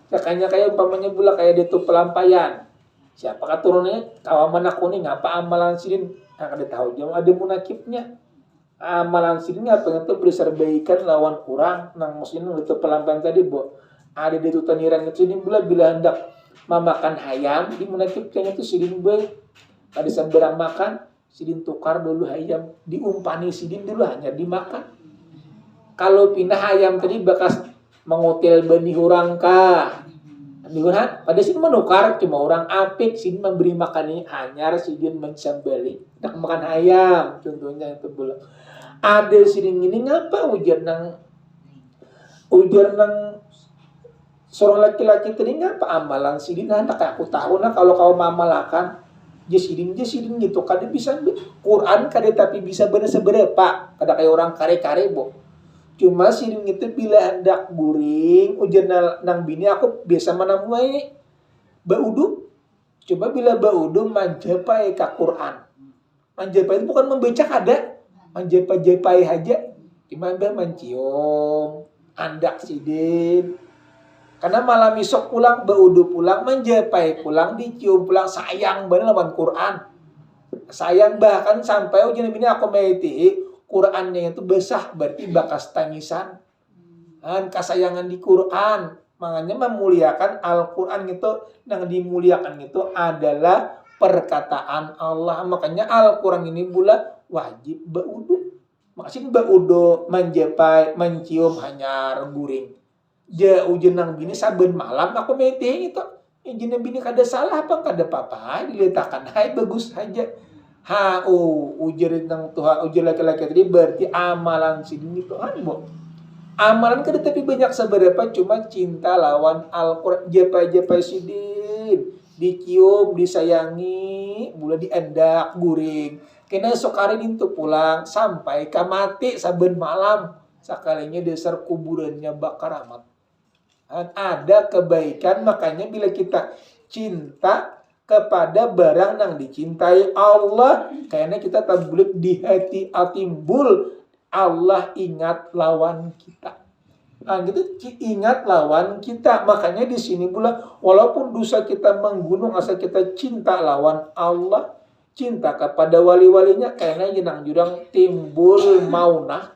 Makanya kayak umpamanya pula kayak dia tuh pelampayan. Siapakah turunnya? Kawaman aku nih ngapa amalan sidin? Nah kada tahu jam ada munakibnya. Amalan sidin apa itu berserbaikan lawan kurang nang muslim itu pelampayan tadi bu. Ada di tutaniran itu sidin pula bila hendak memakan hayam di munakibkannya itu sidin baik. Tadi sembarang makan sidin tukar dulu hayam, diumpani sidin dulu hanya dimakan. Kalau pindah hayam tadi bekas mengutil benih orang kah? Lihat, pada sidin menukar cuma orang apik, sidin memberi makannya hanyar, sidin mensambali. Nak makan ayam, contohnya itu belum. Ada sidin ini ngapa ujar nang seorang laki-laki tadi ngapa amalan sidin hendak aku tahu nah kalau kau mamalakan sidin gitu kada bisa Quran kada tapi bisa bener seberapa kada kayak orang kare-kare bo. Cuma sidin itu bila hendak guring ujar nang bini aku biasa menamuai baudu. Coba bila baudu manjapai ke Quran. Manjapai itu bukan membaca kada, manjapai aja. Tiba-tiba mencium, andak sidin. Karena malam isok pulang, beudu pulang, menjepai pulang, dicium pulang, sayang bener lawan Quran. Sayang bahkan sampai ujian ini aku meti Qurannya itu besar berarti bakas tangisan. Kan kasayangan di Quran. Makanya memuliakan Al-Quran itu, yang dimuliakan itu adalah perkataan Allah. Makanya Al-Quran ini pula wajib beudu. Maksudnya beudu, menjepai, mencium, hanyar, guring. Ja ujian nang bini saben malam aku meeting itu. Ujian bini kada salah apa kada apa-apa, diletakkan hai bagus aja. Ujian nang Tuhan, ujian laki-laki tadi berarti amalan sini Tuhan, Bu. Amalan kada tapi banyak seberapa cuma cinta lawan Al-Qur'an, jepai-jepai sidin, dicium, disayangi, mula diendak, guring. Kena esok hari itu pulang sampai ka mati saben malam. Sakalinya dasar kuburannya bakar amat. Ada kebaikan, makanya bila kita cinta kepada barang yang dicintai Allah, kayaknya kita tabulik di hati atimbul Allah ingat lawan kita. Nah, gitu ingat lawan kita. Makanya di sini pula walaupun dosa kita menggunung, asal kita cinta lawan Allah, cinta kepada wali-walinya, kayaknya jenang jurang timbul maunah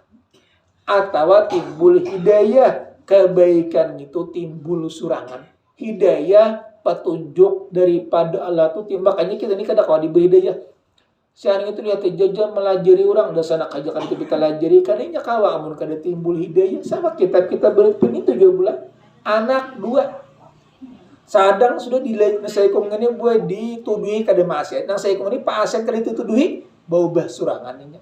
atau timbul hidayah. Kebaikan itu timbul surangan. Hidayah, petunjuk daripada Allah itu timbul. Makanya kita ini kadang kalau diberi hidayah. Sekarang itu lihat jajah melajari orang. Udah sana kajakan kita lajari. Karena kawa amun kada timbul hidayah. Sama kita berpin itu juga pula. Anak dua. Sadang sudah saya ini buat dituduhi kada maksiat. Nah saya ini Pak Asen kada dituduhi. Bau bah surangan ini.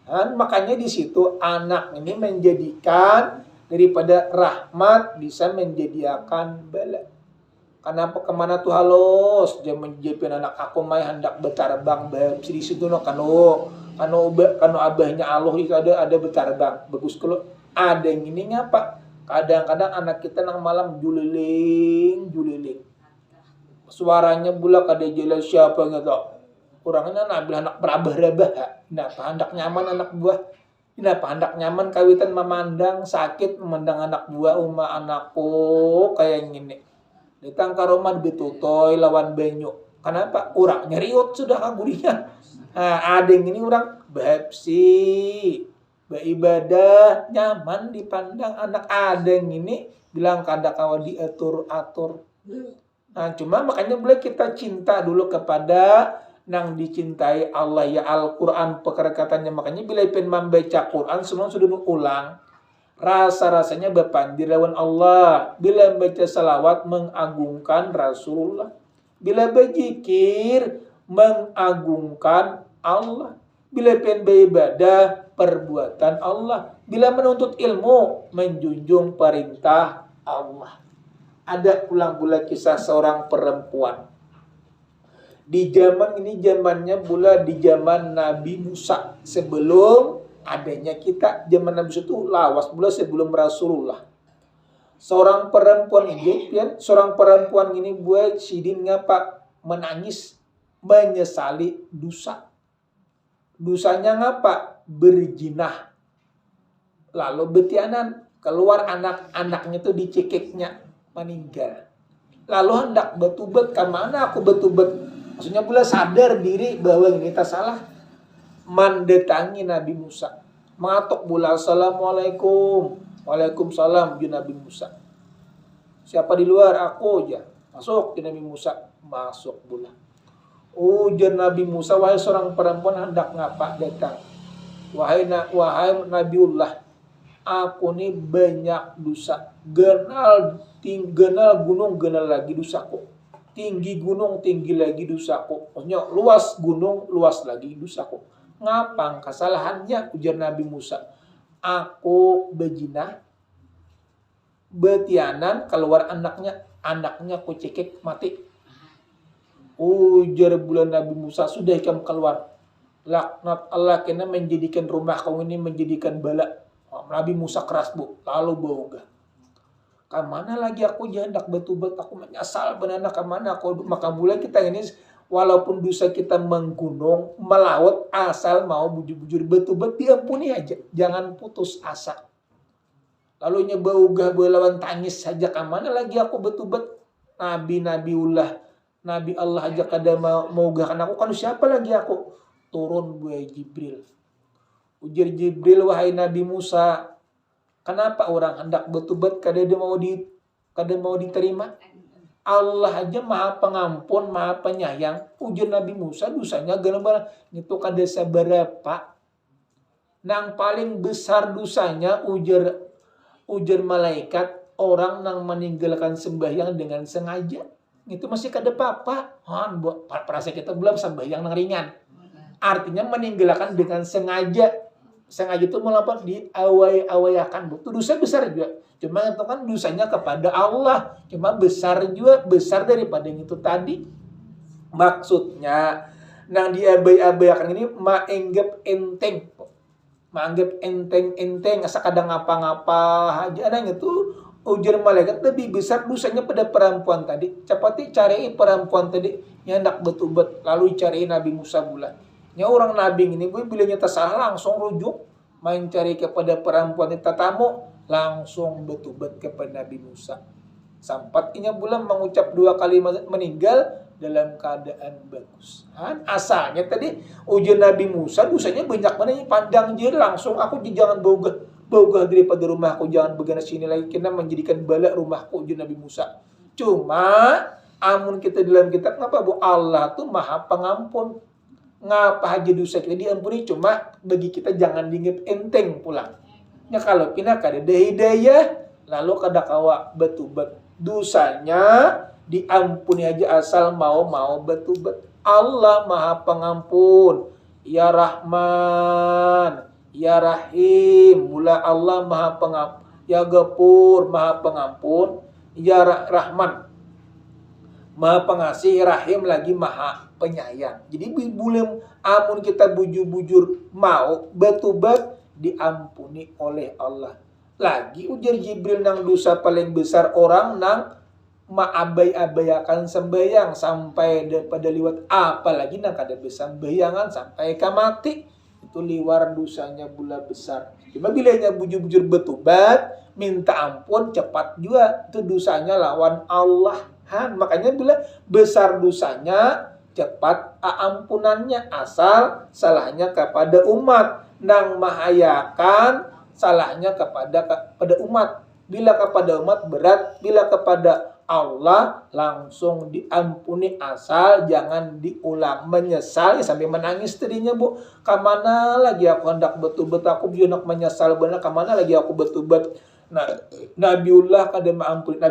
Dan makanya di situ anak ini menjadikan daripada rahmat bisa menjadikan bala. Kenapa kemana tuh halos? Dia menjadikan anak aku mai hendak bertarbang di situ no kanu abahnya Allah itu ada bertarbang. Bagus kalau ada yang ini ngapa? Kadang-kadang anak kita nang malam juliling. Suaranya bulat kada jelas siapa gitu. Kurangnya nabil anak berabah-rabah. Kenapa hendak nyaman anak buah? Kenapa hendak nyaman kawitan memandang sakit memandang anak buah anakku kayak gini. Datang ke rumah ditutoy lawan banyu. Kenapa? Orang nyeriut sudah kagurinya. Ada yang ini orang babsi, beribadah, nyaman dipandang anak. Ada yang ini bilang kada kawa diatur-atur. Nah, cuma makanya boleh kita cinta dulu kepada nang dicintai Allah ya Al-Quran perkataannya. Makanya bila pen membaca Quran semua sudah ulang rasa-rasanya berpandir lawan Allah. Bila membaca salawat mengagungkan Rasulullah. Bila berzikir mengagungkan Allah. Bila pen beribadah perbuatan Allah. Bila menuntut ilmu menjunjung perintah Allah. Ada pula kisah seorang perempuan. Di zaman ini zamannya pula di zaman Nabi Musa. Sebelum adanya kita, zaman Nabi Musa itu lawas pula sebelum Rasulullah. Seorang perempuan ini buat sidin ngapa? Menangis, menyesali dosa. Dosanya ngapa? Berjinah. Lalu betianan, keluar anak-anaknya itu dicekiknya, meninggal. Lalu hendak betubet, kemana aku betubet? Maksudnya pula sadar diri bahwa kita salah. Mendatangi Nabi Musa. Mengatok pula, Assalamualaikum. Waalaikumsalam, ju Nabi Musa. Siapa di luar? Aku aja. Masuk ke Nabi Musa. Masuk pula. Ujar Nabi Musa, wahai seorang perempuan hendak ngapa datang? Wahai Nabiullah, aku ni banyak dosa. Genal gunung, genal lagi dosaku. Tinggi gunung, tinggi lagi dosaku. Maksudnya luas gunung, luas lagi dosaku. Ngapang kesalahannya? Ujar Nabi Musa. Aku berjinah, betianan, keluar anaknya ku cekik mati. Ujar bulan Nabi Musa, sudah kamu keluar. Laknat Allah kena menjadikan rumah kau ini menjadikan bala. Nabi Musa keras bu, lalu boga. Kamana lagi aku hendak betul-betul aku menyesal benar kamana aku maka mulai kita ini walaupun dosa kita menggunung, melaut, asal mau bujur-bujur betul-betul diampuni aja. Jangan putus asa. Lalu nyebaugah belawan tangis saja kamana lagi aku betul-betul Nabi-nabiullah, Nabi Allah aja kada mau gahkan aku, kan siapa lagi aku? Turun buai Jibril. Ujar Jibril, wahai Nabi Musa, kenapa orang hendak betul-betul kada mau diterima? Allah aja maha pengampun, maha penyayang. Ujar Nabi Musa, dosanya gara-gara itu kada seberapa. Nang paling besar dosanya ujar malaikat, orang nang meninggalkan sembahyang dengan sengaja. Itu masih kada apa-apa. Perasa kita belum sembahyang nang ringan. Artinya meninggalkan dengan sengaja. Sengaja itu melakukan diawai-awayakan. Itu dosa besar juga. Cuma itu kan dosanya kepada Allah. Cuma besar juga. Besar daripada yang itu tadi. Maksudnya, nang diabai-abayakan ini maanggap enteng. Maanggap enteng-enteng. Asa kadang ngapa-ngapa aja. Nah itu ujar malaikat lebih besar dosanya pada perempuan tadi. Cepati cari perempuan tadi yang hendak betul-betul. Lalu cari Nabi Musa pula. Nya orang Nabi ini bila nyata salah langsung rujuk. Main cari kepada perempuan itu tamu. Langsung betul-betul kepada Nabi Musa. Sampatnya bulan mengucap 2 kalimat meninggal dalam keadaan bagus. Asalnya tadi ujian Nabi Musa dosanya banyak mana pandang je langsung aku jangan bauga daripada rumahku, jangan begana sini lagi kena menjadikan bala rumahku, ujian Nabi Musa. Cuma amun kita dalam kitab ngapa bu Allah tuh maha pengampun. Ngapa aja dosa kita diampuni, cuma bagi kita jangan dianggap enteng pulang. Ya kalau kena kada ada hidayah, lalu kada kawa betul-betul dosanya diampuni aja asal mau betul-betul. Allah maha pengampun, ya Rahman, ya Rahim. Mula Allah maha pengampun, ya Ghafur maha pengampun, ya Rahman maha pengasih, Rahim lagi maha penyayang. Jadi belum amun kita bujur-bujur mau betul-betul diampuni oleh Allah. Lagi ujar Jibril nang dosa paling besar orang nang maabai-abayakan sembahyang sampai pada liwat, apalagi nang kada besambayangan sampai ke mati. Itu liwar dosanya bula besar. Cuma bilanya bujur-bujur betubat minta ampun cepat juga, itu dosanya lawan Allah. Makanya bila besar dosanya cepat ampunannya, asal salahnya kepada umat. Nang mahayakan salahnya kepada umat. Bila kepada umat berat, bila kepada Allah langsung diampuni, asal jangan diulang. Menyesal ya sampai menangis tadinya bu. Kamana lagi aku hendak betul-betul aku hendak menyesal benar, kamana lagi aku betul-betul. Nah, Nabiullah kada maampuni.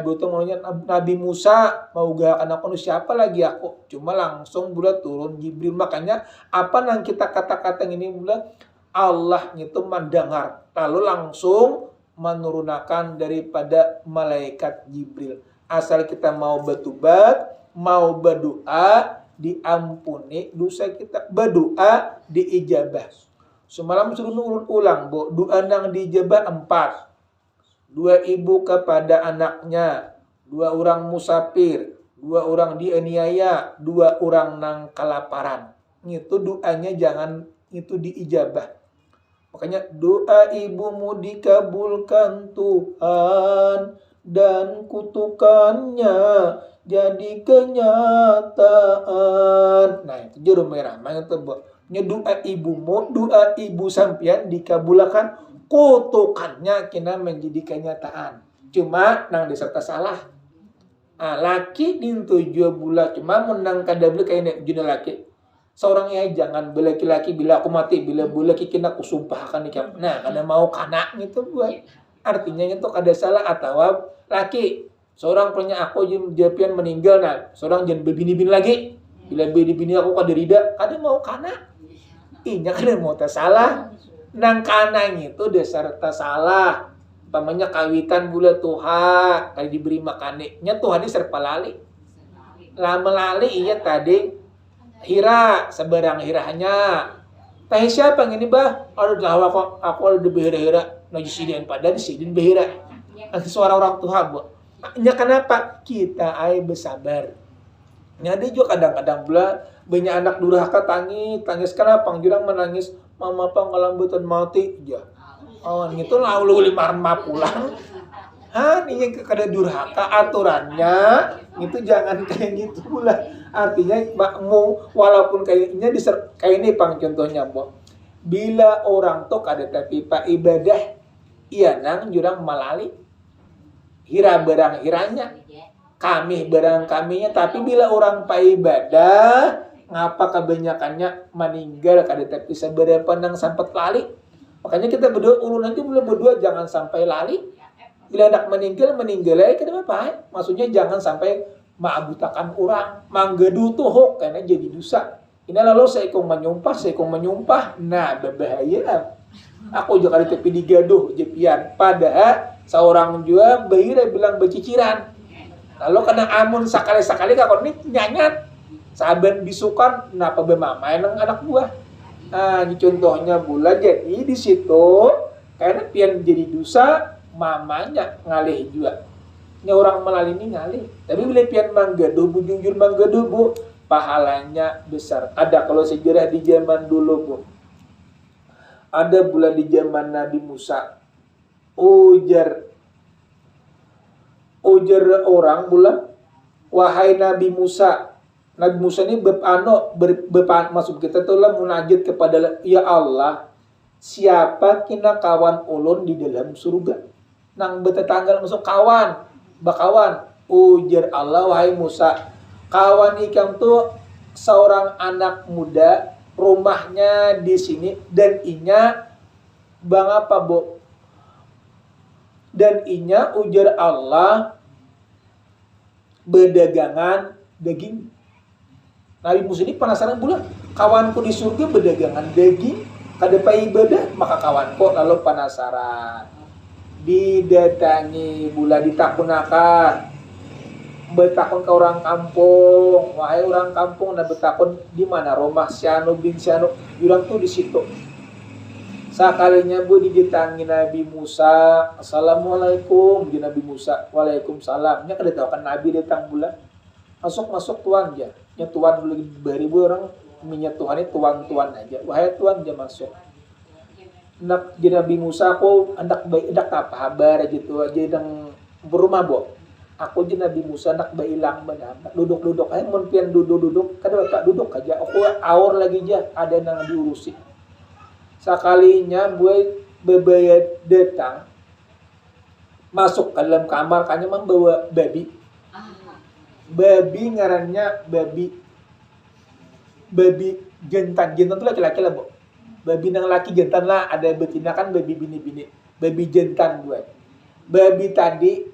Nabi Musa mau gak aku siapa lagi aku. Cuma langsung bulan turun Jibril. Makanya apa nang kita kata-kata ini bulan Allah itu mendengar. Lalu langsung menurunkan daripada malaikat Jibril. Asal kita mau bertobat, mau berdoa, diampuni dosa kita. Berdoa diijabah. Semalam suruh ulang, bu. Doa nang diijabah 4. 2 ibu kepada anaknya, 2 orang musafir, 2 orang dianiaya, 2 orang nang kelaparan. Itu doanya jangan itu diijabah. Makanya doa ibumu dikabulkan Tuhan dan kutukannya jadi kenyataan. Nah itu juru merah. Makanya doa ibumu, doa ibu sampian dikabulkan, kutukannya kena menjadi kenyataan. Cuma nang diserta salah. Laki dintujuh bula cuma menang kadabel kayak juna laki. Seorang ya jangan laki-laki bila aku mati, bila laki kena aku sumpahkan nikah. Nah, kada mau kanak gitu buat. Artinya itu kada salah atau laki. Seorang punya aku japian meninggal nah, seorang jangan berbini-bini lagi. Bila bini-bini aku kada rida, kada mau kanak. Inya kada mau salah. Nang kanang itu dasar salah. Pamannya kawitan bula Tuhan, kali diberi makannya Tuhan ini serpa lali. Lama lali iya tadi hira seberang hiranya. Tah siapa yang ini bah? Ada tahu aku ada behira-hira najisidian pada disidin behira. Suara orang Tuhan bu. Nya kenapa? Kita ai bersabar. Ini ada juga kadang-kadang pula banyak anak durhaka tangis kenapa jurang menangis mama pengalambutan mati ya. Oh, gitu lalu lima pulang. Ini kada durhaka aturannya itu jangan kayak gitu pula. Artinya makmu walaupun kayaknya kayak ini contohnya, Bo. Bila orang tuh kada tapi pak ibadah iya nang jurang malali hira barang hiranya kami barang kaminya, tapi bila orang pak ibadah ngapa kebanyakannya meninggal kada tapi seberapa nang sampai lali. Makanya kita berdoa nanti boleh berdoa jangan sampai lali. Bila anak meninggal ya kenapa Pak? Maksudnya jangan sampai maabutakan orang, manggedu tuhuk karena jadi dosa. Ini lalu seekong menyumpah. Nah, berbahaya. Aku juga di tepi digaduh jepian. Padahal seorang juga bahira bilang beciciran. Lalu kena amun sakali-sakali kakon ini nyanyat. Saban bisukan napa bemamai nang anak buah. Nah, ini contohnya pula jadi di situ karena pian jadi dosa mamanya ngalih juga. Ini orang melalui ini ngalih. Tapi bila pian manggaduh, bujungjur manggaduh bu, pahalanya besar. Ada kalau sejarah di zaman dulu bu. Ada pula di zaman Nabi Musa. Ujar orang pula, wahai Nabi Musa. Nabi Musa ini masuk kita tuh lah munajat kepada ya Allah. Siapa kina kawan ulun di dalam surga? Nang betetanggal masuk bakawan. Ujar Allah, wahai Musa, kawan ikam tuh seorang anak muda, rumahnya di sini dan inya bang apa bu? Dan inya ujar Allah berdagangan daging. Nabi Musa ini penasaran pula, kawanku di surga berdagangan daging, kada pai ibadah, maka kawanku lalu penasaran. Didatangi bula ditakunakan betakun ke orang kampung, wahai orang kampung, dan betakun di mana rumah Syanu bin Syanu, bilang tuh di situ. Sakalinya bu didatangi Nabi Musa, assalamualaikum, di Nabi Musa, waalaikumsalam. Nya kada tahu kan Nabi datang bula, masuk tuan aja, nya tuan beli beribu orang minyak Tuhan ini tuan aja, wahai tuan aja masuk. Nak jadi Nabi Musa aku hendak apa kabar gitu aja yang berumah bo. Aku jadi Nabi Musa hendak bailang benar. Duduk aja mun pian duduk kada bapak duduk aja. Aku aur lagi aja ada nang diurusi. Sakalinya gue bebayat datang masuk ke dalam kamar kanya membawa babi. Babi ngarannya babi jantan tuh laki-laki lah bu. Babi nang laki jantan lah, ada betina kan babi bini-bini. Babi jantan gue. Babi tadi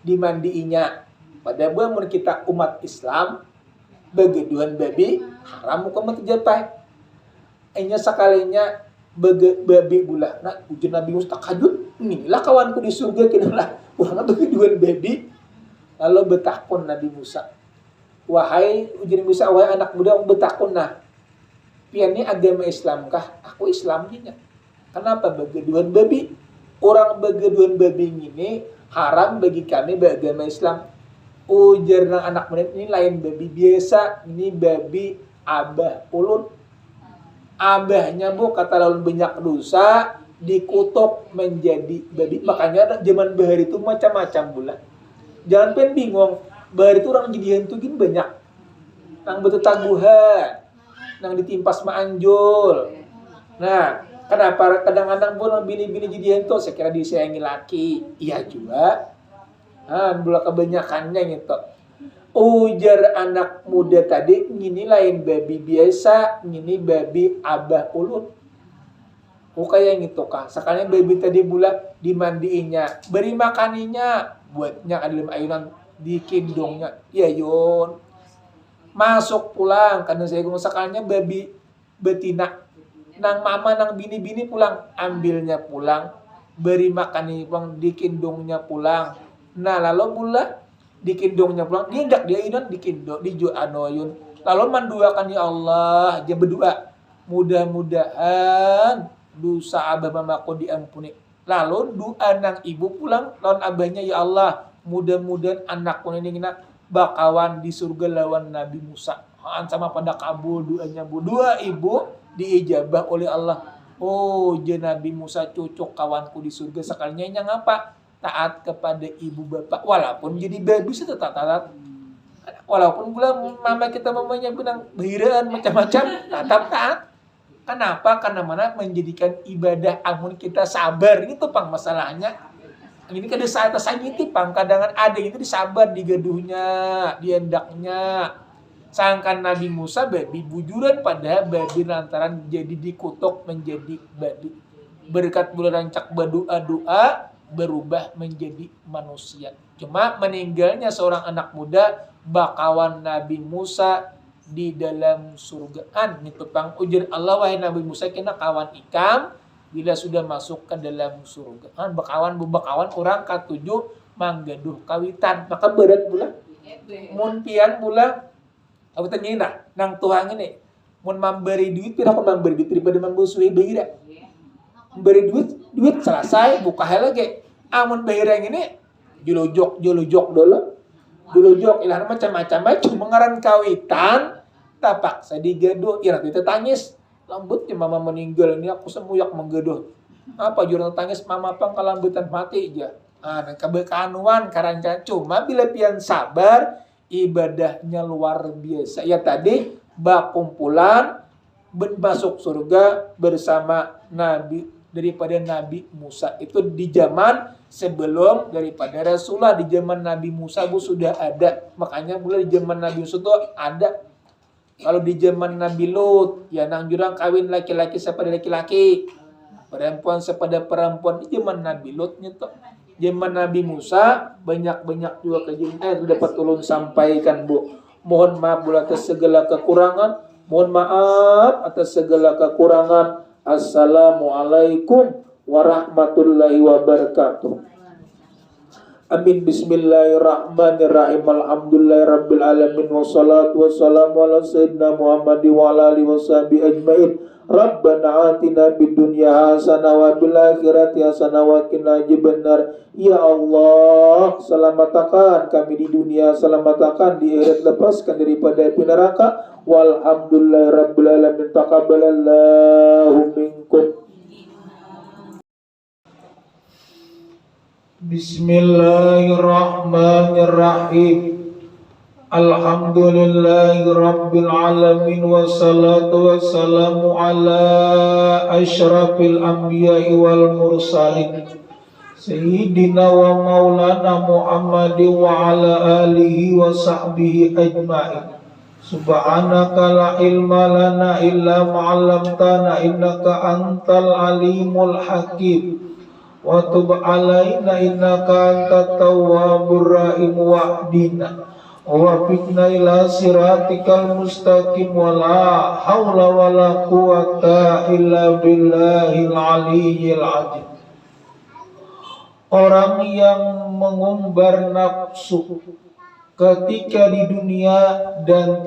dimandiinya. Pada mun kita umat Islam, begeduan babi haram hukum terjapai. Enya sekalinya babi gula. Nah, ujian Nabi Musa takajud. Inilah kawanku di surga kinalah. Urang begeduan babi. Lalu betakun Nabi Musa. Wahai ujian Musa, wahai anak muda betakun nah. Pian ini agama Islam kah? Aku Islam nya. Kenapa begeduan babi? Orang begeduan babi ini haram bagi kami beragama Islam. Ujar nang anak muda ini lain babi biasa, ini babi abah ulun. Abahnya bu kata lalu banyak dosa dikutuk menjadi babi. Makanya zaman bahar itu macam-macam bulan. Jangan pengen bingung. Bahar itu orang jadi hantuin banyak. Nang betetaguhan. Nang ditimpas maanjul. Nah, kenapa kadang-kadang pun bini-bini jadi hantu saya kira disayangi laki. Iya juga. Nah, bola kebanyakannya gitu. Ujar anak muda tadi, ini lain babi biasa, ini babi abah ulun. Kayak gitu kah? Sekalian babi tadi bulat dimandiinnya, beri makaninya, buatnya dalam ayunan dikindungnya. Ya yun. Masuk pulang karena saya sekalinya babi betina nang mama nang bini-bini pulang ambilnya pulang beri makan ini pulang dikindungnya pulang. Nah lalu pula dikindungnya pulang dia hendak dia inon dikindung dijo anoyun lalu manduakan ya Allah dia berdoa mudah-mudahan dosa abah mamaku diampuni. Lalu doa nang ibu pulang lawan abahnya ya Allah mudah-mudahan anakku ini bakawan di surga lawan Nabi Musa. Sama pada kabul doanya bu. Dua ibu diijabah oleh Allah. Oh, Nabi Musa cocok kawanku di surga sekalinya yang apa? Taat kepada ibu bapak. Walaupun jadi babi tetap taat. Walaupun pula mama kita mamanya benang bahiraan macam-macam, tetap taat. Kenapa? Karena mana menjadikan ibadah amun kita sabar. Itu pang masalahnya. Ini kada saat itu pang kadang ada itu disabar digaduhnya, diendaknya. Sangkan Nabi Musa babi bujuran pada babi lantaran jadi dikutuk menjadi babi. Berkat bulan rancak berdoa berubah menjadi manusia. Cuma meninggalnya seorang anak muda bakawan Nabi Musa di dalam surgaan. Itu pang ujar Allah, wahai Nabi Musa kena kawan ikam bila sudah masuk ke dalam surgaan. Bakawan orang katujuh manggaduh kawitan. Maka berat pula. Mun pian pula aku tanya nang Tuhan ini mun memberi duit pira kon memberi duit daripada membusuhi bahira. Memberi duit selesai buka lagi. Amun bahira ini julujok dulu. Julujok ilah macam-macam cuma mengaran kawitan tapak sadigaduh ya nanti tangis lambutnya mama meninggal ini aku semuyak menggaduh. Apa jurang tangis mama pang kalambutan mati aja. Dan kebekanuan karancan cuma bila pian sabar ibadahnya luar biasa. Ya tadi bakumpulan masuk surga bersama Nabi daripada Nabi Musa. Itu di zaman sebelum daripada Rasulullah. Di zaman Nabi Musa sudah ada. Makanya mulai di zaman Nabi Musa itu ada. Kalau di zaman Nabi Lut, ya nang jurang kawin laki-laki sepada laki-laki, perempuan sepada perempuan. Di zaman Nabi Lut itu. Zaman Nabi Musa banyak-banyak juga kejadian dapat tolong sampaikan bu. Mohon maaf atas segala kekurangan. Mohon maaf atas segala kekurangan. Assalamualaikum warahmatullahi wabarakatuh. Amin. Bismillahirrahmanirrahim. Alhamdulillahirabbil alamin wassalatu wassalamu ala sayyidina Muhammad wa ala alihi washabihi ajmain. Rabbana atina fid dunya hasanah wa fil akhirati hasanah wa qina adzabannar. Ya Allah, selamatkan kami di dunia, selamatkan di akhirat, lepaskan daripada api neraka. Walhamdulillahirabbil alamin. Taqabbalallahu minkum. Bismillahirrahmanirrahim. Alhamdulillahi rabbil alamin wassalatu wassalamu ala asyrafil anbiya'i wal mursalin sayyidina wa maulana Muhammadin wa ala alihi wa sahbihi ajma'in. Subhanaka la ilma lana illa ma'allamtana innaka antal alimul hakim. Wa tub alaina innaka antat tawwabur rahim wa'dina wa fitna ila siratikal mustaqim wa la hawla wa la quwata illa billahil aliyyil azim. Orang yang mengumbar nafsu ketika di dunia dan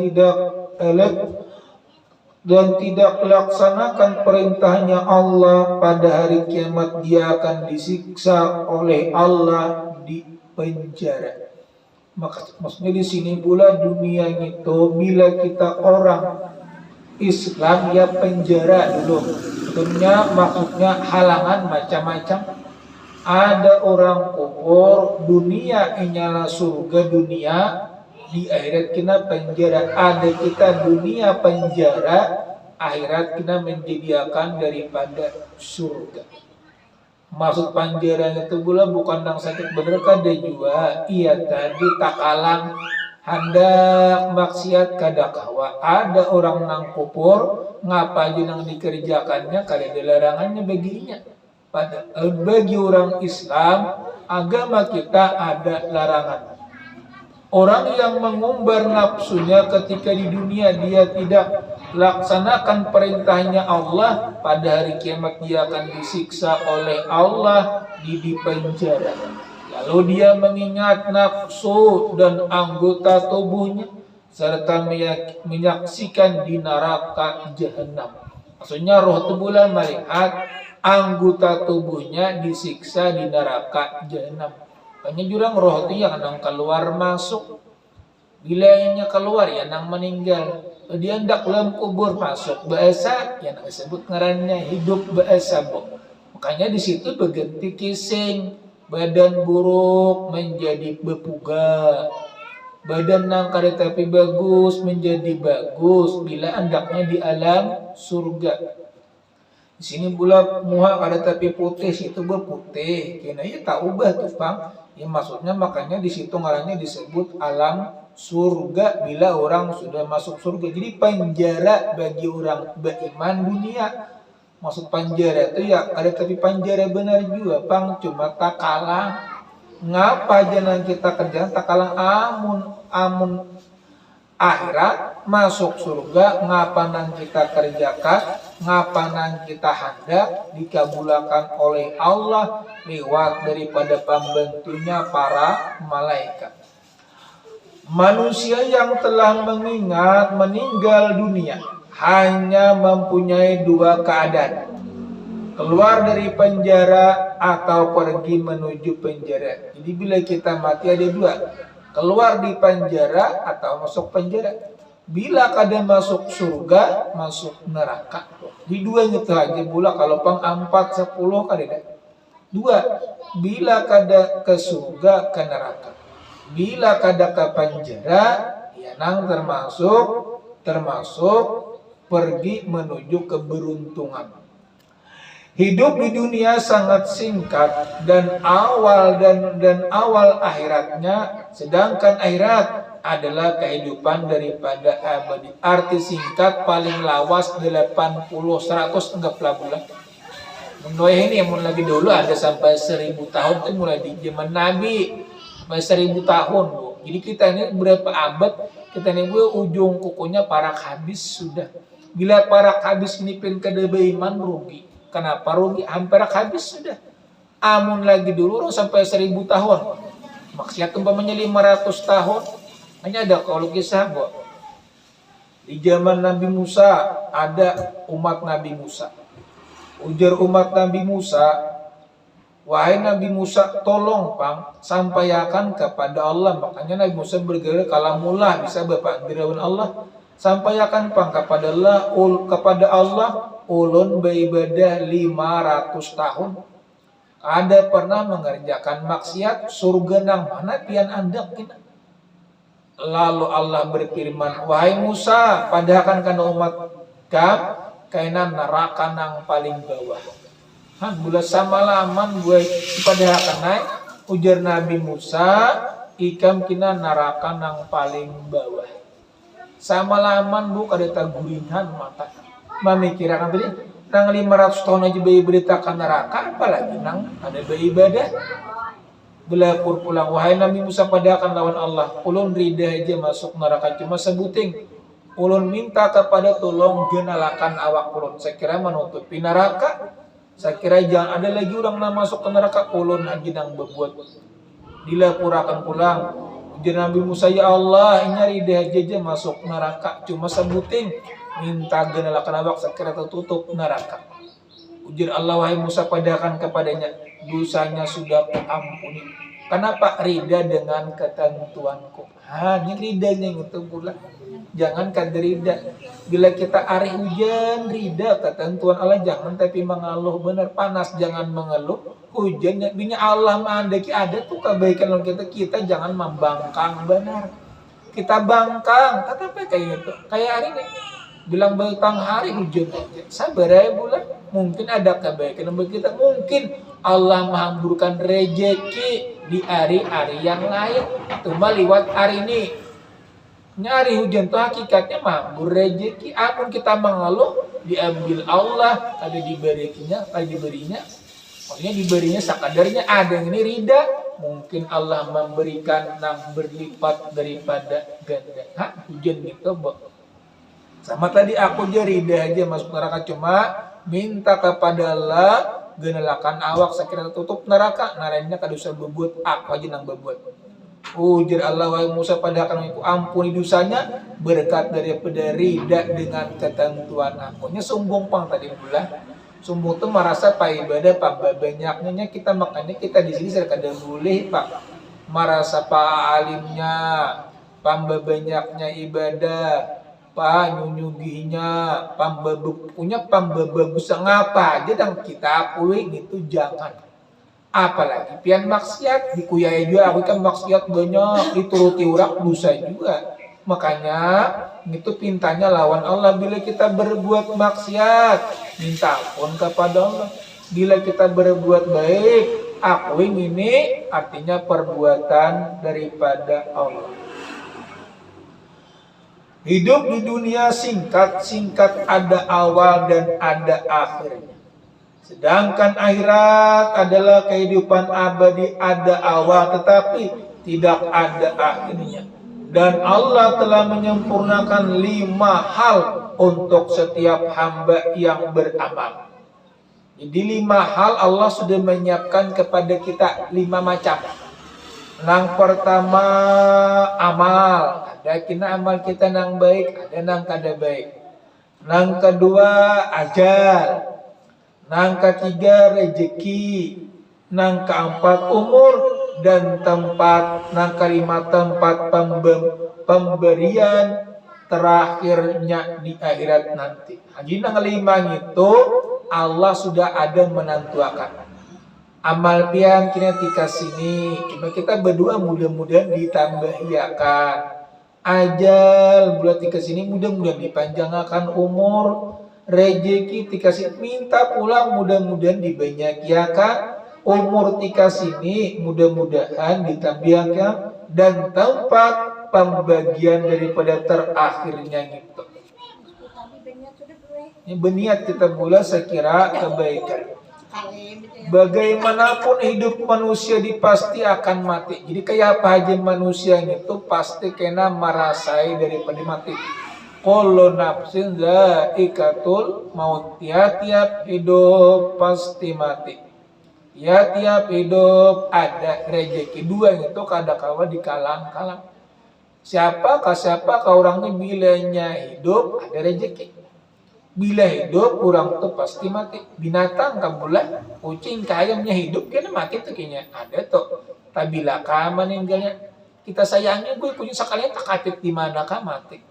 tidak laksanakan perintahnya Allah, pada hari kiamat dia akan disiksa oleh Allah di penjara. Maksudnya di sini pula dunia itu bila kita orang Islam ya penjara dulu. Tentunya maksudnya halangan macam-macam. Ada orang kufur dunia nyala surga dunia, di akhirat kita penjara. Ada kita dunia penjara, akhirat kita menyediakan daripada surga. Maksud penjara itu pula bukan nang sakit bener kada juga. Iya tadi takalang hendak maksiat kada kawa. Ada orang nang kufur ngapa aja nang dikerjakannya kada ada larangannya baginya. Padahal bagi orang Islam agama kita ada larangan. Orang yang mengumbar nafsunya ketika di dunia dia tidak laksanakan perintahnya Allah, pada hari kiamat dia akan disiksa oleh Allah di penjara. Lalu dia mengingat nafsu dan anggota tubuhnya serta menyaksikan di neraka jahanam. Maksudnya roh tubuhnya melihat anggota tubuhnya disiksa di neraka jahanam. Hanya jurang roh itu yang kadang keluar masuk. Bilanya keluar ya nang meninggal. Dia hendak dalam kubur masuk bahasa yang disebut ngarannya hidup bahasa bo. Makanya di situ berganti kising, badan buruk menjadi bepuga, badan nang kada tapi bagus menjadi bagus bila andaknya di alam surga. Di sini pula muha kada tapi putih itu berputih. Kena ya tak ubah tuh Bang. Ya maksudnya makanya di situ ngarannya disebut alam surga bila orang sudah masuk surga. Jadi penjara bagi orang beriman dunia. Maksud penjara itu ya ada tapi penjara benar juga Bang, cuma tak kalah. Ngapa jangan kita kerjaan tak kalah amun akhirat masuk surga ngapa nang kita kerjakan, ngapa nang kita hendak dikabulkan oleh Allah lewat daripada pembantunya para malaikat. Manusia yang telah mengingat meninggal dunia hanya mempunyai dua keadaan: keluar dari penjara atau pergi menuju penjara. Jadi bila kita mati ada dua, keluar di penjara atau masuk penjara. Bila kada masuk surga, masuk neraka. Di dua itu aja pula kalau pang 4, 10 kada. Dua, bila kada ke surga ke neraka. Bila kada ke penjara, ya nang termasuk pergi menuju keberuntungan. Hidup di dunia sangat singkat dan awal akhiratnya, sedangkan akhirat adalah kehidupan daripada abadi. Arti singkat paling lawas 80-100 anggaplah bulan. Menurut ini yang lagi dulu ada sampai 1000 tahun itu mulai di zaman Nabi sampai 1000 tahun. Jadi kita ini berapa abad kita ini ujung kukunya parak habis sudah. Bila parak habis ini pin kada beriman rugi. Kenapa rugi? Hampir habis sudah. Amun lagi dulu sampai 1000 tahun. Maksiat umpamanya 500 tahun. Hanya ada kalau kisah buat. Di zaman Nabi Musa ada umat Nabi Musa. Ujar umat Nabi Musa, wahai Nabi Musa, tolong Pang sampaikan kepada Allah. Makanya Nabi Musa bergerak kalamullah bisa berpanggil Allah. Sampaikan Pang kepada Allah ulun beribadah 500 tahun. Ada pernah mengerjakan maksiat, surga nang mana pian anda kita. Lalu Allah berfirman, wahai Musa, padahkan kana umat kainan neraka nang paling bawah. Bula sama laman gue padahkan naik ujar Nabi Musa, ikam kina neraka nang paling bawah. Sama laman bu kada taguringan mata. Memikirkan tadi nang 500 tahun aja bayi beritakan neraka, apalagi nang ada bayi ibadah. Belapur pulang, wahai Nabi Musa padakan lawan Allah, ulun rida aja masuk neraka cuma sebuting. Ulun minta kepada tolong genalakan awak ulun. Saya kira menutupi neraka. Saya kira jangan ada lagi orang yang masuk ke neraka. Ulun aja nang berbuat. Dilapurakan pulang. Ujar Nabi Musa, ya Allah, ini rida aja masuk neraka cuma sebuting. Minta genalakan awak, saya kira tertutup neraka. Ujar Allah, wahai Musa padakan kepadanya, dosanya sudah kuampuni. Kenapa? Rida dengan ketentuanku. Hanya ridanya itu pula. Jangan kada rida. Bila kita hari hujan, rida ketentuan Allah. Jangan tapi mengeluh benar. Panas jangan mengeluh. Hujan binya Allah menghendaki ada tuh kebaikan kita jangan membangkang benar. Kita bangkang, tetapi kayak gitu. Kayak hari ini. Bilang betang hari hujan aja. Sabar ya bulan. Mungkin ada kebaikan bagi kita. Mungkin Allah menghamburkan rejeki di hari-hari yang lain. Cuma lewat hari ini. Nyari hujan itu hakikatnya mambur rejeki. Apun kita mengeluh, diambil Allah, ada diberinya. Maksudnya diberinya sekadarnya. Ada yang ini rida, mungkin Allah memberikan yang berlipat daripada ganda. Hujan itu, sama tadi aku jadi rida aja masuk neraka cuma minta kepada Allah genalakan awak sekira tutup neraka. Narainya kada usah berbuat apa aja nang berbuat. Ujar Allah, wahai Musa padakan aku ampuni dosanya berkat daripada rida dengan ketentuan aku. Nya sombong pang tadi pula. Sombong tuh merasa pak ibadah pak banyaknya kita, makanya kita di sini kada boleh pak merasa pak alimnya, pambabanyaknya ibadah, panyunyuginya, punya pambabagus ngapa aja dan kita akui gitu jangan. Apalagi pian maksiat dikuyai juga aku kan maksiat banyak dituruti urak dosa juga. Makanya itu pintanya lawan Allah bila kita berbuat maksiat minta ampun kepada Allah. Bila kita berbuat baik akui ini artinya perbuatan daripada Allah. Hidup di dunia singkat ada awal dan ada akhirnya. Sedangkan akhirat adalah kehidupan abadi, ada awal tetapi tidak ada akhirnya. Dan Allah telah menyempurnakan 5 hal untuk setiap hamba yang beramal. Jadi 5 hal Allah sudah menyiapkan kepada kita 5 macam. Yang pertama amal. Ada kena amal kita nang baik, ada nang kada baik. Yang kedua ajal. Yang ketiga rezeki, yang keempat umur dan tempat, yang kelima tempat pemberian, terakhirnya di akhirat nanti. Jadi yang kelima itu Allah sudah ada menentukan. Amal pian kini tika sini, cuma kita berdua mudah-mudahan ditambah iakan. Ajal buat tika sini mudah-mudahan dipanjangkan umur. Rezeki tika sini minta pulang mudah-mudahan dibanyakiakan, umur tika sini mudah-mudahan ditambahkan, dan tempat pembagian daripada terakhirnya gitu. Ini berniat kita pula sekira kebaikan. Bagaimanapun hidup manusia pasti akan mati. Jadi kayak apa aja manusia itu pasti kena merasai daripada mati. Kullu nafsin dha'iqatul maut. Tiap-tiap hidup pasti mati. Tiap hidup ada rezeki. Dua itu kadang-kadang dikalang-kalang. Siapa orangnya bilanya hidup ada rezeki. Bila hidup orang tuh pasti mati. Binatang bulan kucing ayamnya hidup kena mati tuh kayaknya ada tuh. Tabila kaman meninggalnya kita sayangi gue kucing sekalian tak kapit di mana kah mati.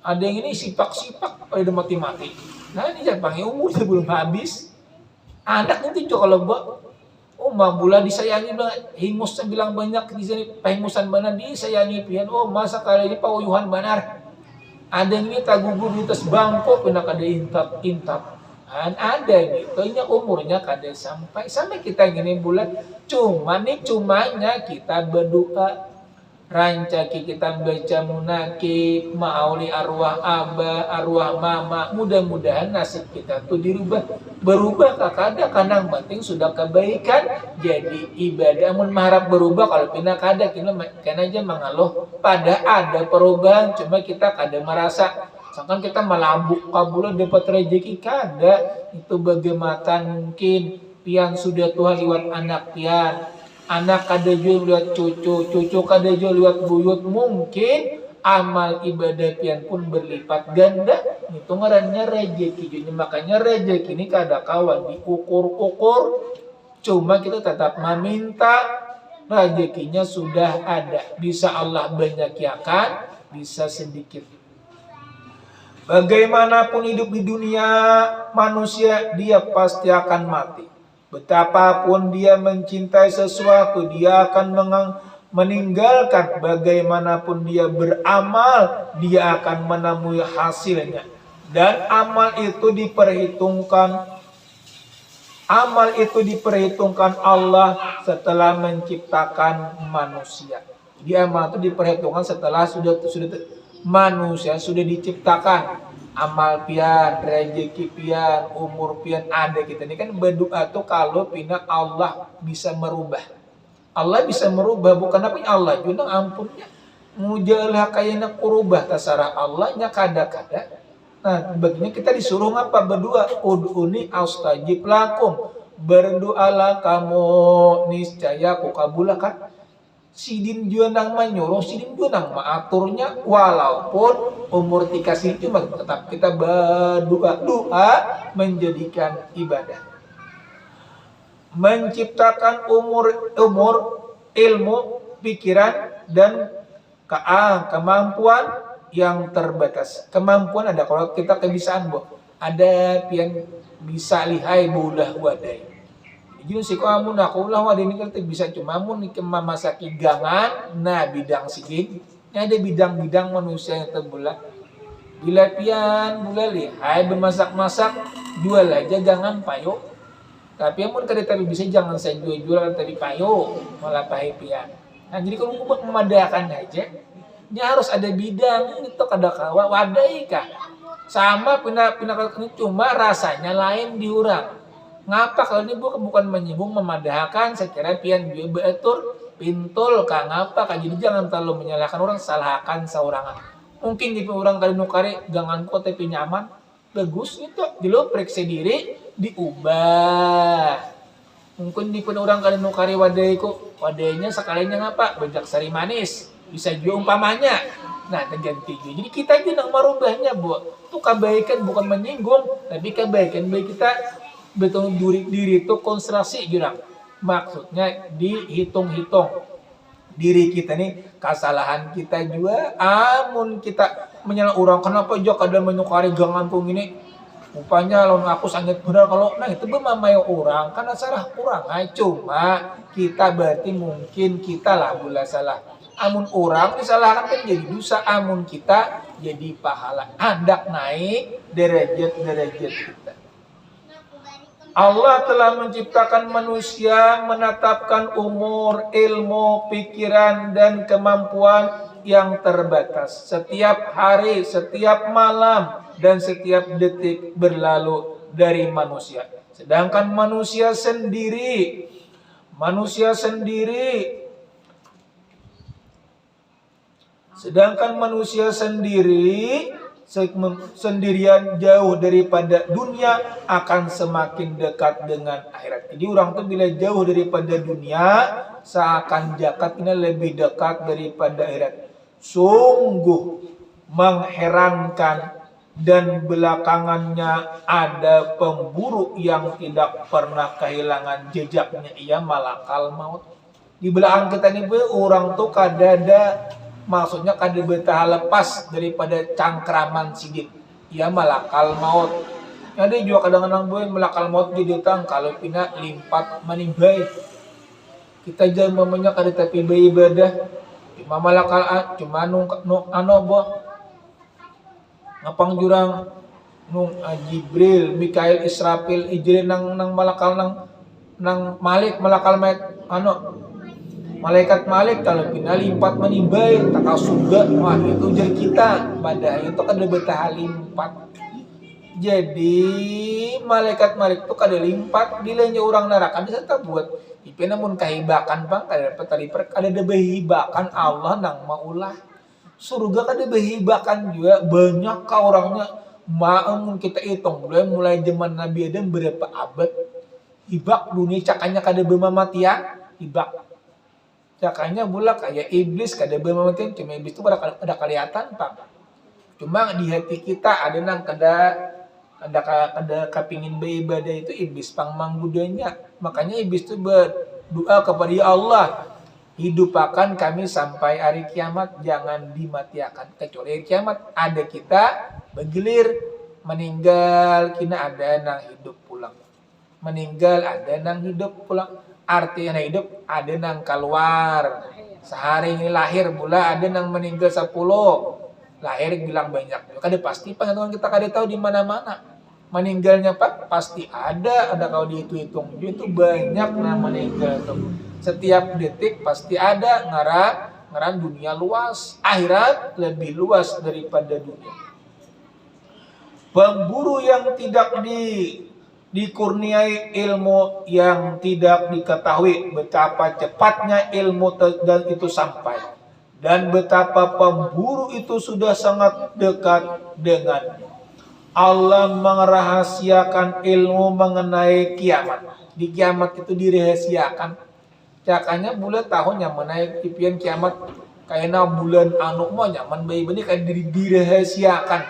Ada yang ini sipak-sipak pada mati-mati. Nah ini jangan panggil umur sebelum habis. Anak nanti juga kalau buat bulan disayangi banget. Hingus bilang banyak di sini pengmusan benar disayangi pian. Masa kali ini pauyuhan benar. Ada yang ini tak gugur di atas bangku pernah kada intap. Ada gitu nya umurnya kada sampai kita gini bulan. Cumanya kita berdoa. Rancaki kita baca munakib, ma'auli arwah aba, arwah mama. Mudah-mudahan nasib kita tuh berubah kada kanang penting sudah kebaikan jadi ibadah. Mun mengharap berubah kalau pindah kada kita aja mengeluh pada ada perubahan cuma kita kada merasa. Misalkan kita melambuk kabulan dapat rezeki kada itu bagaimana mungkin pian sudah Tuhan lewat anak pian. Anak kada jo lihat cucu kada jo lihat buyut, mungkin amal ibadah pian pun berlipat ganda. Itu ngarannya rezeki. Jadi makanya rezeki ini kada kawan diukur-ukur. Cuma kita tetap meminta rezekinya sudah ada. Bisa Allah banyakiakan, bisa sedikit. Bagaimanapun hidup di dunia manusia dia pasti akan mati. Betapapun dia mencintai sesuatu, dia akan meninggalkan. Bagaimanapun dia beramal, dia akan menemui hasilnya. Dan amal itu diperhitungkan Allah setelah menciptakan manusia. Jadi amal itu diperhitungkan setelah sudah manusia sudah diciptakan. Amal pian, rezeki pian, umur pian ada kita ini kan berdoa tuh kalau pina Allah bisa merubah. Allah bisa merubah bukan apa Allah juga ampunnya. Mujalah kayaknya kurubah tasarah Allahnya kada-kada. Nah, begini kita disuruh ngapa berdoa? Ud'uni astajib lakum. Berdoalah kamu niscaya ku kabulkan. Sidin juga nang menyuruh, sidin juga nang mengaturnya, walaupun umur dikasih cuma tetap kita berdoa menjadikan ibadah. Menciptakan umur, ilmu, pikiran dan kemampuan yang terbatas. Kemampuan ada, kalau kita kebisaan ada pian bisa lihai bulah wadai. Jadi si kamu nak ulah wadai ini kan bisa cuma mun masak gangan, nah bidang sigin. Ini ada bidang-bidang manusia yang terbelah. Bila pian mula lihai bermasak-masak, jual aja jangan payo. Tapi mun kada tapi bisa jangan saya jual tadi payo malah pahe pian. Nah jadi kalau buat memadakan aja, dia harus ada bidang itu kada kawa wadai kah. Sama pindah cuma rasanya lain diurang. Ngapa kalau ini bukan menyinggung memadahkan secara pian juga betul pintul kah ngapa kah, jadi jangan terlalu menyalahkan orang, salahkan seorangan. Mungkin di orang kali nukari jangan kok tapi nyaman bagus itu dulu periksa diri diubah. Mungkin di orang kali nukari wadainya sekalinya ngapa bejak sari manis bisa juga umpamanya. Nah terganti jadi kita aja yang merubahnya itu kebaikan bukan menyinggung, tapi kebaikan baik kita betul diri itu konsentrasi jurang. Maksudnya dihitung-hitung diri kita nih, kesalahan kita juga. Amun kita menyalah orang kenapa jok ada menyukari gangan pun ini rupanya lawan aku sangat benar kalau nah itu memamai orang karena salah kurang. Cuma kita berarti mungkin kita lah gula salah. Amun orang disalahkan kan jadi dosa, amun kita jadi pahala. Hendak naik derajat kita. Allah telah menciptakan manusia, menetapkan umur, ilmu, pikiran, dan kemampuan yang terbatas. Setiap hari, setiap malam, dan setiap detik berlalu dari manusia. Sedangkan manusia sendiri sendirian jauh daripada dunia akan semakin dekat dengan akhirat. Jadi orang tuh bila jauh daripada dunia seakan jakatnya lebih dekat daripada akhirat. Sungguh mengherankan, dan belakangannya ada pemburu yang tidak pernah kehilangan jejaknya, ia malakal maut. Di belakang kita ini orang tuh kadada, maksudnya kada betah lepas daripada cangkraman sidin, ia malakal maut. Ada juga kadang-kadang malakal maut jadi datang kalau pina limpat menimbai. Kita jangan memenya kada tapi beribadah cuma malakal cuma ngapang jurang Jibril, Mikail, Israfil, Ijril nang malakal nang Malik malakal malaikat Malik kalau pinalimpat menimbai takal surga. Wah itu jadi kita pada itu kan betah limpat. Jadi malaikat Malik itu kada limpat dilanya orang neraka bisa tak buat ipe namun kahibakan bang kada dapat tali kada ada behibakan Allah nang maulah surga kada behibakan juga banyak ka orangnya. Maun kita hitung mulai zaman Nabi Adam berapa abad hibak dunia cakanya kada bermamatian hibak. Cakanya pula kayak iblis kada bermamatian, cuma iblis itu ada kelihatan pak. Cuma di hati kita ada nang kada kepingin beribadah itu iblis pangmang budanya. Makanya iblis itu berdoa kepada ya Allah, hidupakan kami sampai hari kiamat, jangan dimatiakan. Kecuali hari kiamat ada kita bergilir meninggal, kina ada nang hidup pulang. Meninggal ada nang hidup pulang. Arti anak hidup ada nang keluar. Sehari ini lahir pula ada nang meninggal 10. Lahir bilang banyak. Kada pasti pengetahuan kita kada tahu di mana-mana. Meninggalnya pak pasti ada kalau dihitung. Itu banyak nah meninggal tuh. Setiap detik pasti ada ngaran dunia luas. Akhirat lebih luas daripada dunia. Pemburu yang tidak dikurniai ilmu yang tidak diketahui betapa cepatnya ilmu dan itu sampai, dan betapa pemburu itu sudah sangat dekat dengan Allah merahasiakan ilmu mengenai kiamat. Di kiamat itu dirahasiakan. Cakanya bulan tahun yang menaik tipian kiamat kayaknya bulan mo nyaman bayi benih kan dirahasiakan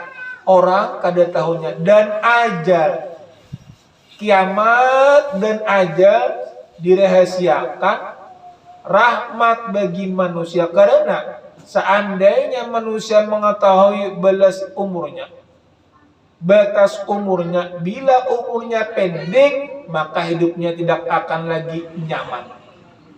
orang kada tahunnya. Dan ajal kiamat dan ajal dirahasiakan rahmat bagi manusia karena Seandainya manusia mengetahui batas umurnya, bila umurnya pendek, maka hidupnya tidak akan lagi nyaman.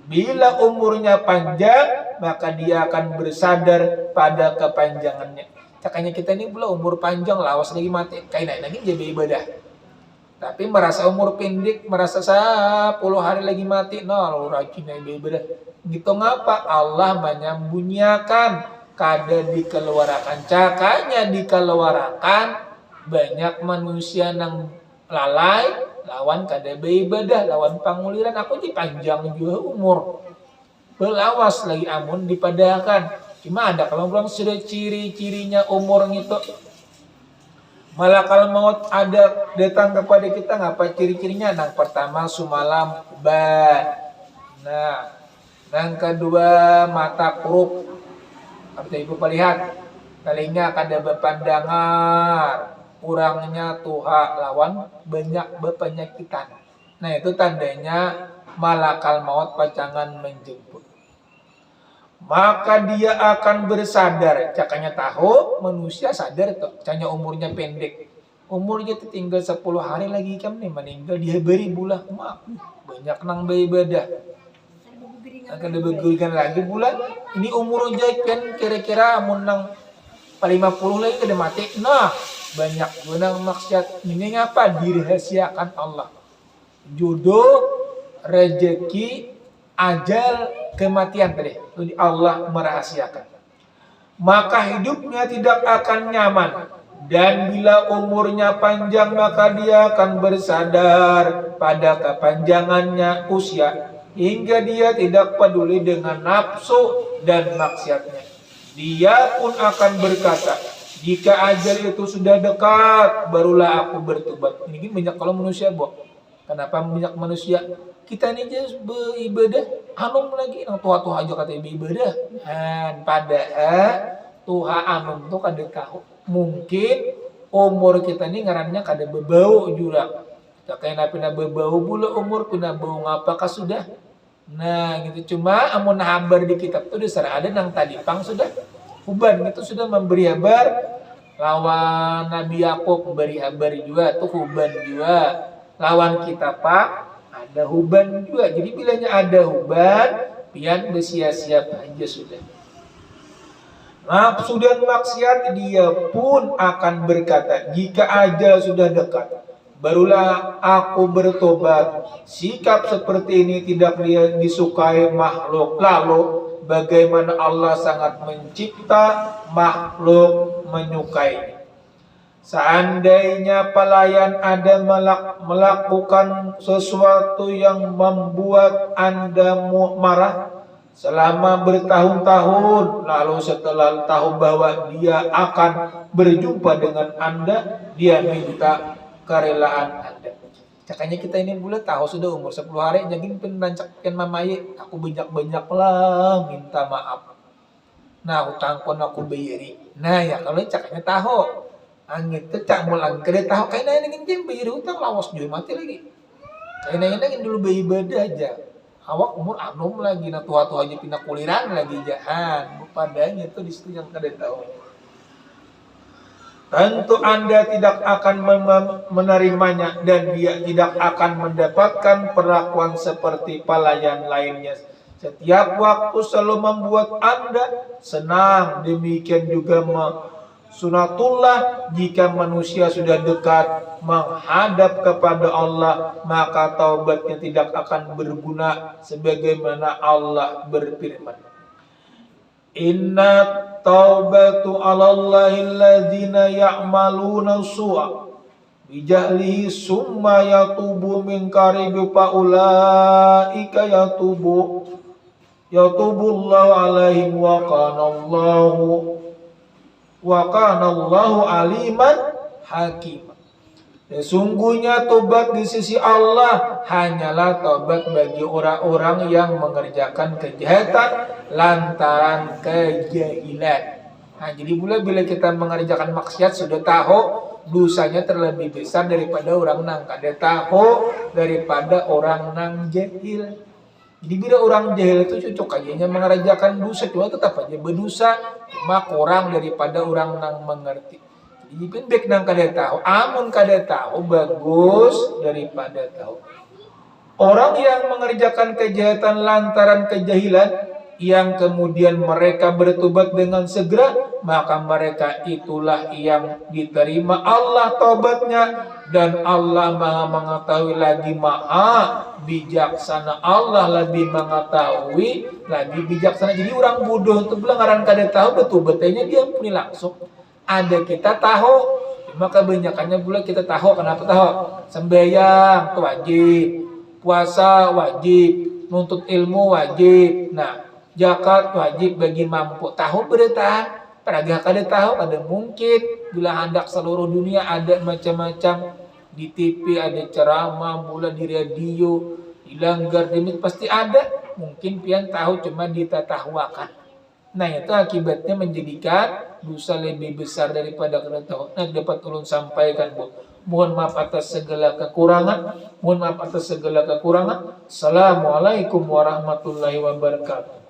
Bila umurnya panjang, maka dia akan bersadar pada kepanjangannya. Makanya kita ini pula umur panjang, lawas lagi mati, kayak lagi jadi ibadah. Tapi merasa umur pendek, merasa 10 hari lagi mati, lu rajin ibadah. Gitu ngapa? Allah menyembunyikan kada dikeluarakan. Cakanya dikeluarakan, banyak manusia yang lalai, lawan kada beribadah, lawan panguliran. Aku dipanjang juga umur. Belawas lagi amun dipadahkan. Cuma ada kalau belum sudah ciri-cirinya umur gitu. Malakal maut ada datang kepada kita, ngapa ciri-cirinya? Yang pertama sumalam uban. Nah, yang kedua mata kuruk. Apa ibu lihat? Telinga kada berpandangan. Kurangnya tuha lawan banyak berpenyakitan. Nah, itu tandanya malakal maut pacangan menjemput. Maka dia akan bersadar. Cakanya tahu manusia sadar tuh. Cakanya umurnya pendek. Umurnya tuh tinggal 10 hari lagi kan nih meninggal. Dia beri bulan. Banyak nang beribadah. Akan diberikan lagi bulan. Ini umurnya kan kira-kira amun nang 50 lagi kada mati. Nah, banyak benang maksiat. Ini apa? Dirahasiakan Allah. Jodoh, rezeki, ajal, kematian tadi. Allah merahasiakan. Maka hidupnya tidak akan nyaman. Dan bila umurnya panjang, maka dia akan bersadar pada kepanjangannya usia. Hingga dia tidak peduli dengan nafsu dan maksiatnya. Dia pun akan berkata, jika ajal itu sudah dekat, barulah aku bertobat. Ini banyak kalau manusia, Kenapa banyak manusia? Kita ini aja beribadah, anum lagi, yang tua-tua aja kata beribadah. Dan padahal Tuhan anum tuh kada tahu. Mungkin umur kita ini ngarannya kada berbau juga. Kayak pina berbau pula umur, pina bau ngapakah sudah. Nah gitu, cuma amun habar di kitab tuh dasar ada yang tadi pang sudah. Huban itu sudah memberi kabar. Lawan Nabi Yakub memberi kabar juga, tuh Huban juga. Lawan kita Pak ada Huban juga. Jadi bilanya ada Huban, pian bersia-sia aja sudah. Nafsu dan maksiat dia pun akan berkata, jika ajal sudah dekat, barulah aku bertobat. Sikap seperti ini tidak disukai makhluk. Lalu bagaimana Allah sangat mencipta makhluk menyukai. Seandainya pelayan ada melakukan sesuatu yang membuat Anda marah selama bertahun-tahun, lalu setelah tahu bahwa dia akan berjumpa dengan Anda, dia minta kerelaan Anda. Cakanya kita ini boleh tahu sudah umur 10 hari, jadi penrancakkan mamaye, aku banyak-banyak lah minta maaf. Nah, hutang pun aku bayari. Nah ya kalau cakanya tahu. Angin itu cak mulang kena tahu kayaknya ini kan bayar hutang lawas juga mati lagi. Kayaknya ini dulu beribadah aja. Awak umur anum lagi, nah tua-tua aja pindah kuliran lagi jahan. Padanya itu di situ yang kada tahu. Tentu Anda tidak akan menerimanya dan dia tidak akan mendapatkan perlakuan seperti pelayan lainnya. Setiap waktu selalu membuat Anda senang. Demikian juga sunatullah, jika manusia sudah dekat menghadap kepada Allah, maka taubatnya tidak akan berguna, sebagaimana Allah berfirman, inna taubatu 'alallahi alladzina ya'maluna su'a bijahlihi summa yatubu min qaribi fa ulaika yatubullahu 'alaihim wa kana Allahu aliman hakim. Sesungguhnya tobat di sisi Allah hanyalah tobat bagi orang-orang yang mengerjakan kejahatan lantaran kejahilan. Nah, jadi bila kita mengerjakan maksiat sudah tahu dosanya terlebih besar daripada orang nang kada tahu, daripada orang nang jahil. Jadi bila orang jahil itu cocok aja mengerjakan dosa, cuma tetap aja berdosa, cuma kurang daripada orang yang mengerti. Jadi pendek nang kada tahu, amun kada tahu bagus daripada tahu. Orang yang mengerjakan kejahatan lantaran kejahilan, yang kemudian mereka bertobat dengan segera, maka mereka itulah yang diterima Allah taubatnya, dan Allah Maha mengetahui lagi Maha bijaksana. Allah lebih mengetahui lagi bijaksana. Jadi orang bodoh itu bilang kada tahu betul betulnya dia puni langsung. Ada kita tahu, cuma kebanyakannya pula kita tahu. Kenapa tahu? Sembahyang itu wajib, puasa wajib, nuntut ilmu wajib. Nah, zakat wajib bagi mampu. Tahu berita, peragah kada tahu, kada mungkin. Bila hendak seluruh dunia ada macam-macam, di TV ada ceramah, mula di radio, di langgar demit pasti ada. Mungkin pian tahu cuma ditatahwakan. Nah, itu akibatnya menjadikan dosa lebih besar daripada kada tahu. Nah, dapat ulun sampaikan, Bu. Mohon maaf atas segala kekurangan. Mohon maaf atas segala kekurangan. Assalamualaikum warahmatullahi wabarakatuh.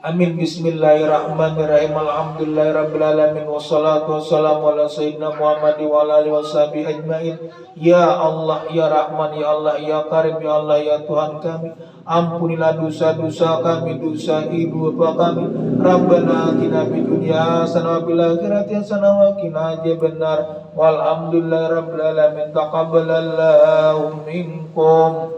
Amin. Bismillahirrahmanirrahim. Alhamdulillahirabbil alamin wassalatu wassalamu ala sayyidina Muhammad wa ala alihi washabihi ajmain. Ya Allah, ya Rahman, ya Allah, ya Karim, ya Allah, ya Tuhan kami, ampunilah dosa-dosa kami, dosa ibu bapa kami. Rabbana atina fid dunya hasanah wa fil akhirati hasanah wa qina adzabannar. Walhamdulillahirabbil alamin. Taqabbalallahu minkum.